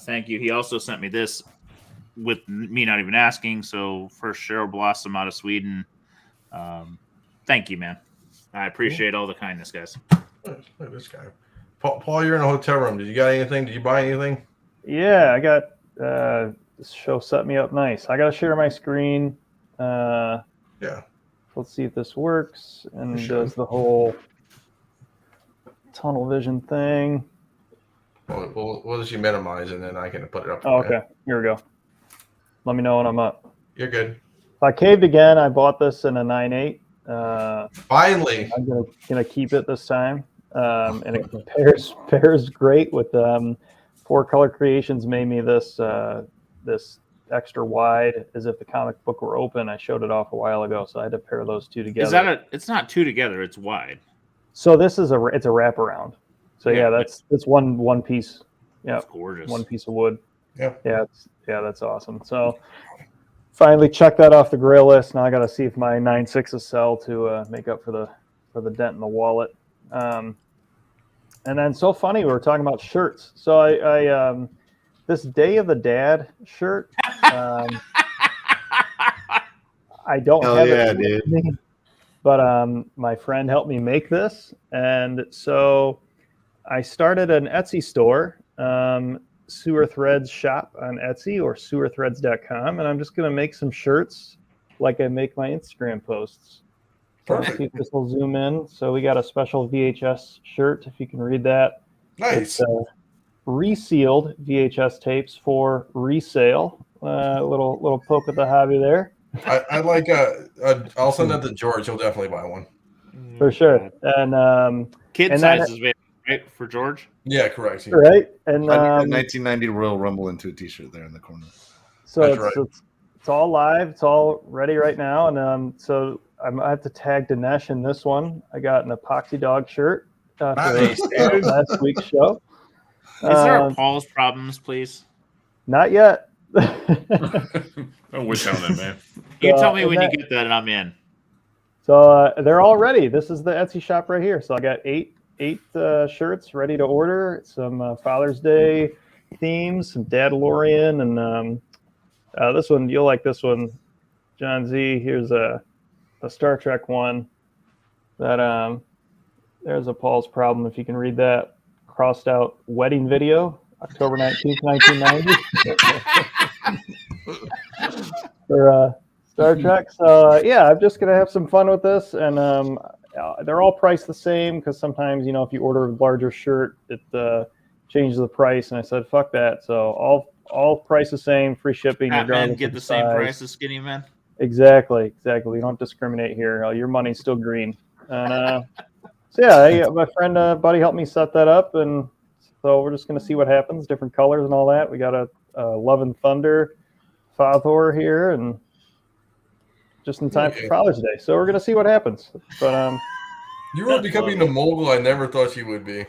Thank you. He also sent me this with me not even asking. So first Cheryl Blossom out of Sweden. Thank you, man. I appreciate all the kindness, guys. Look at this guy. Paul, you're in a hotel room. Did you got anything? Did you buy anything? Yeah, I got this show set me up nice. I got to share my screen. Yeah. Let's see if this works and Sure. does the whole tunnel vision thing. We'll just minimize and then I can put it up. Oh, for you. okay, here we go. Let me know when I'm up. You're good. I caved again. I bought this in a 9.8. Finally. I'm gonna keep it this time, and it pairs great with 4 Color Creations made me this extra wide as if the comic book were open. I showed it off a while ago, so I had to pair those two together. Is that it's not two together, it's wide. So this is it's a wraparound. So yeah, that's one piece. Yeah, It's gorgeous. one piece of wood. Yeah. That's awesome. So finally checked that off the grail list. Now I got to see if my 9.6s sell to make up for the dent in the wallet. And then so funny, we were talking about shirts. So I this Day of the Dad shirt. I don't Hell have yeah, it with me, but my friend helped me make this, and so I started an Etsy store, Sewer Threads shop on Etsy or sewerthreads.com, and I'm just gonna make some shirts like I make my Instagram posts. So let's see if this will zoom in. So we got a special VHS shirt, if you can read that. Nice. It's, resealed VHS tapes for resale. Little poke at the hobby there. I like. I'll send that to George. He'll definitely buy one. For sure. And Kid and then- sizes, right, for George? Yeah, correct. right. And I need a 1990 Royal Rumble into a T-shirt there in the corner. so That's it's all live. It's all ready right now. And so I have to tag Dinesh in this one. I got an epoxy dog shirt for Nice. last week's show. Is there a Paul's Problems, please? Not yet. Don't wish on that, man. You tell me and when you that- get that and I'm in. So they're all ready. This is the Etsy shop right here. So I got eight shirts ready to order. Some Father's Day themes, some Dadalorian, and this one, you'll like this one, John Z. Here's a Star Trek one that There's a Paul's problem. If you can read that crossed out wedding video, October 19th, 1990. For Star Trek. So yeah, I'm just gonna have some fun with this, and they're all priced the same because sometimes if you order a larger shirt, it changes the price. And I said, fuck that. So all price the same, free shipping. Fat men regardless get of the same size. price as skinny men. Exactly. We don't discriminate here. Your money's still green. And so yeah, my friend Buddy helped me set that up, and so we're just gonna see what happens. Different colors and all that. We got a Love and Thunder Thor here, and just in time for Father's Day. So we're gonna see what happens. But you are becoming the mogul I never thought you would be.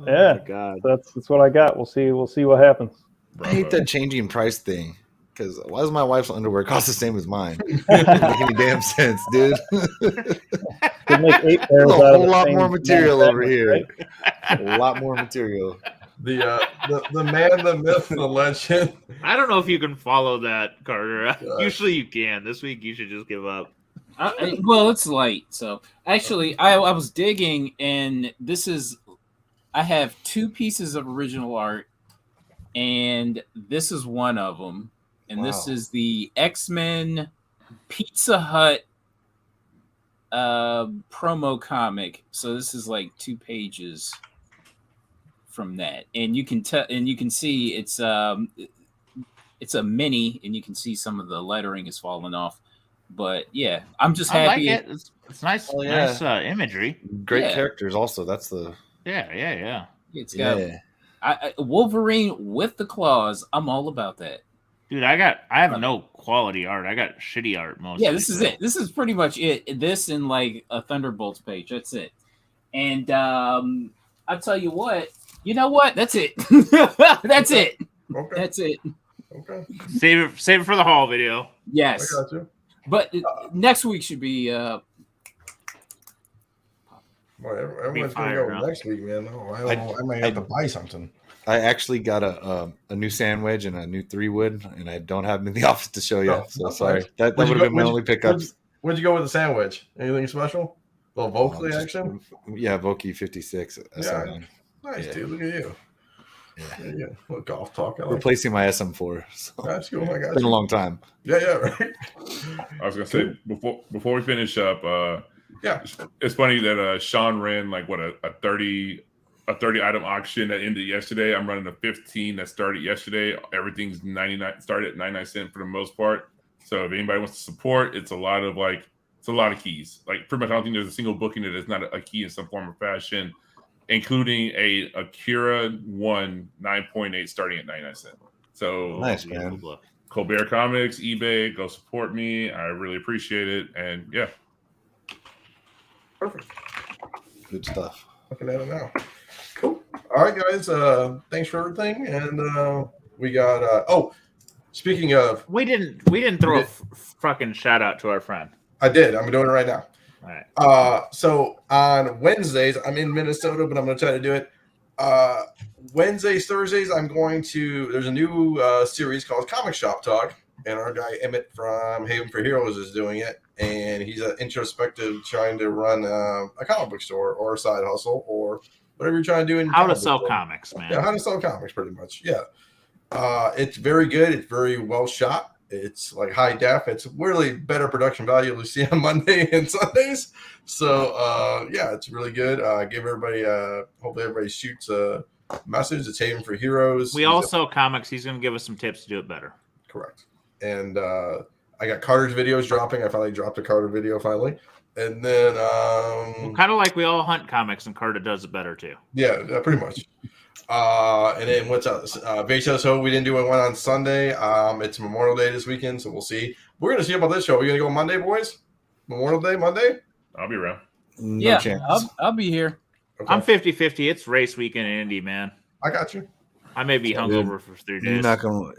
yeah, Oh God. that's what I got. We'll see what happens. I hate that changing price thing. Because why does my wife's underwear cost the same as mine? Doesn't make any damn sense, dude. Could make 8 pairs There's a out of whole the lot same more material over fabric, here. right? A lot more material. The man, the myth, the legend. I don't know if you can follow that, Carter. Usually you can. This week you should just give up. Well, it's light. So actually, I was digging, and I have 2 pieces of original art, and this is one of them. And This is the X-Men Pizza Hut promo comic. So this is like 2 pages from that, and you can tell, and you can see it's a mini, and you can see some of the lettering is falling off. But yeah, I'm just happy. I like it. It's nice, nice imagery. Great characters, also. That's the yeah. It's got Wolverine with the claws. I'm all about that. Dude, I have no quality art. I got shitty art mostly. Yeah, this is it. This is pretty much it. This and like a Thunderbolts page. That's it. And I'll tell you what. You know what? That's it. That's it. Okay. That's it. Okay. Save it for the haul video. Yes. I got you. But next week should be. Well, everyone's going to go next week, man. Oh, I don't know. I might have to buy something. I actually got a new sand wedge and a new 3-wood, and I don't have them in the office to show you. So sorry. That would have been my only pickups. Where'd you go with the sandwich? Anything special? A little Volkley action? Yeah, Volky 56. Yeah. Nice, dude. Look at you. Yeah. Little golf talk. Replacing my SM4. So that's cool. I got it's been a long time. Yeah, right. I was gonna say before we finish up, it's funny that Sean ran like a 30 item auction that ended yesterday. I'm running a 15 that started yesterday. Everything's 99, started at 99 cents for the most part. So if anybody wants to support, it's a lot of keys. Like pretty much, I don't think there's a single booking that is not a key in some form or fashion, including a Akira 1 9.8 starting at 99 cents. So nice, man. Colbert Comics, eBay, go support me. I really appreciate it. And yeah. Perfect. Good stuff. Looking at it now. Cool. All right, guys. Thanks for everything. And we got speaking of, we didn't throw a fucking shout out to our friend. I did. I'm doing it right now. All right. So on Wednesdays, I'm in Minnesota, but I'm going to try to do it. Wednesdays, Thursdays, there's a new series called Comic Shop Talk, and our guy Emmett from Haven for Heroes is doing it, and he's an introspective trying to run a comic book store or a side hustle or whatever you're trying to do. How to sell comics, man. Yeah, how to sell comics, pretty much. Yeah. It's very good. It's very well shot. It's like high def. It's really better production value we see on Monday and Sundays. So it's really good. Give everybody hopefully everybody shoots a message. It's Haven for Heroes. We all sell comics. He's going to give us some tips to do it better. Correct. And I got Carter's videos dropping. I finally dropped a Carter video finally. And then kind of like we all hunt comics, and Carter does it better too. Yeah, pretty much. And then what's else? VHS we didn't do one on Sunday. It's Memorial Day this weekend, so we'll see. We're gonna see about this show. We're gonna go Monday, boys. Memorial Day, Monday. I'll be around. No chance. I'll be here. Okay. I'm 50-50. It's race weekend in Indy, man. I got you. I may be hungover for 3 days. You're not gonna,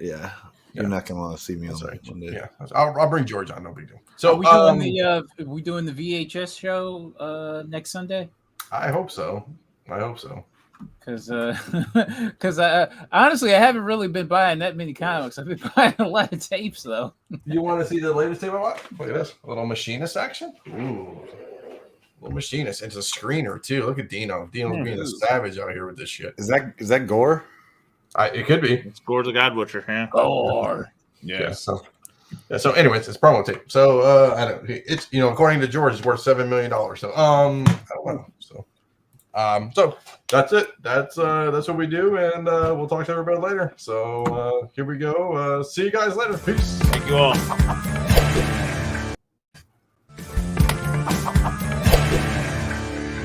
You're not gonna want to see me on Monday. Yeah, I'll bring George on. No big deal. So we doing the VHS show next Sunday? I hope so. Because honestly, I haven't really been buying that many comics. I've been buying a lot of tapes, though. You want to see the latest tape I watched? Look at this. A little machinist action. Ooh. Little machinist. It's a screener too. Look at Dino. Dino's being a savage out here with this shit. Is that gore? It could be. It's Gore the God Butcher, yeah. Yeah. So anyways, it's promo tape. So I don't. It's according to George, it's worth $7 million. So I don't know. So that's it. That's what we do, and we'll talk to everybody later. So here we go. See you guys later. Peace. Thank you all.